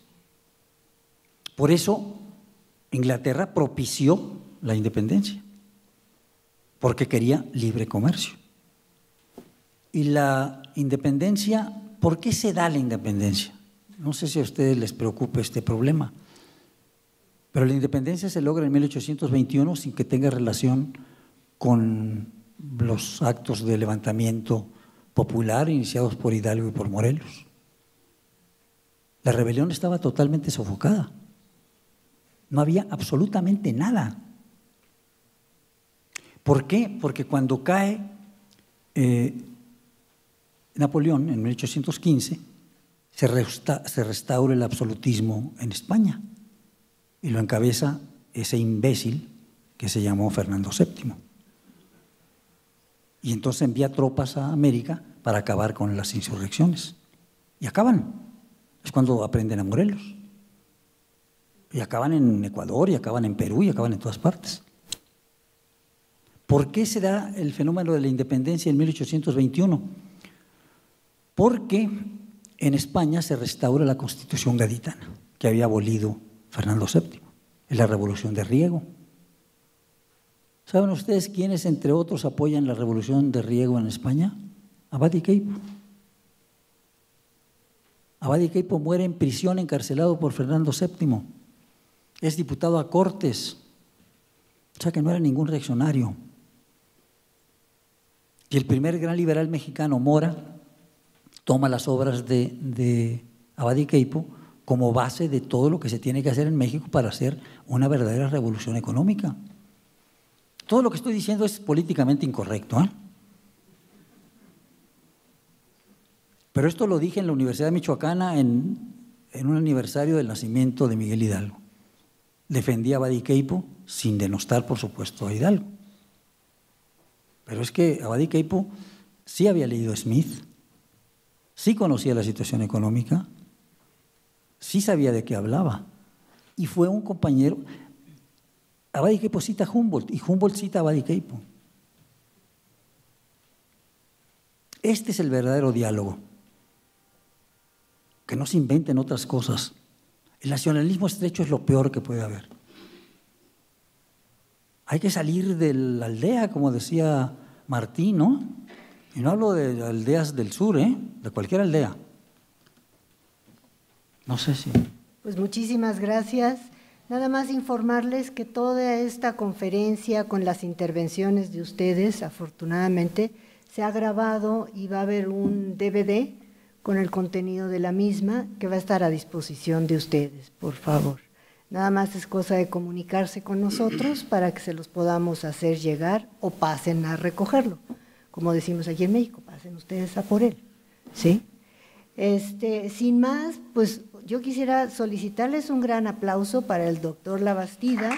Por eso Inglaterra propició la independencia, porque quería libre comercio. Y la independencia, ¿por qué se da la independencia? No sé si a ustedes les preocupa este problema, pero la independencia se logra en 1821 sin que tenga relación con los actos de levantamiento popular iniciados por Hidalgo y por Morelos. La rebelión estaba totalmente sofocada. No había absolutamente nada. ¿Por qué? Porque cuando cae Napoleón en 1815, se restaura el absolutismo en España y lo encabeza ese imbécil que se llamó Fernando VII. Y entonces envía tropas a América para acabar con las insurrecciones. Y acaban. Es cuando aprenden a Morelos. Y acaban en Ecuador, y acaban en Perú, y acaban en todas partes. ¿Por qué se da el fenómeno de la independencia en 1821? Porque en España se restaura la Constitución gaditana, que había abolido Fernando VII, en la Revolución de Riego. ¿Saben ustedes quiénes, entre otros, apoyan la Revolución de Riego en España? Abad y Queipo. Abad y Queipo muere en prisión encarcelado por Fernando VII. Es diputado a Cortes, o sea que no era ningún reaccionario. Y el primer gran liberal mexicano, Mora, toma las obras de Abad y Queipo como base de todo lo que se tiene que hacer en México para hacer una verdadera revolución económica. Todo lo que estoy diciendo es políticamente incorrecto, ¿eh? Pero esto lo dije en la Universidad Michoacana en un aniversario del nacimiento de Miguel Hidalgo. Defendía a Abad y Queipo sin denostar, por supuesto, a Hidalgo. Pero es que Abad y Queipo sí había leído Smith, sí conocía la situación económica, sí sabía de qué hablaba y fue un compañero. Abad y Queipo cita a Humboldt y Humboldt cita a Abad y Queipo. Este es el verdadero diálogo. que no se inventen otras cosas. El nacionalismo estrecho es lo peor que puede haber. Hay que salir de la aldea, como decía Martín, ¿no? Y no hablo de aldeas del sur, de cualquier aldea. No sé si… Pues muchísimas gracias. Nada más informarles que toda esta conferencia con las intervenciones de ustedes, afortunadamente, se ha grabado y va a haber un DVD con el contenido de la misma que va a estar a disposición de ustedes, por favor. Nada más es cosa de comunicarse con nosotros para que se los podamos hacer llegar o pasen a recogerlo. Como decimos aquí en México, pasen ustedes a por él, ¿sí? Sin más, pues yo quisiera solicitarles un gran aplauso para el doctor Labastida.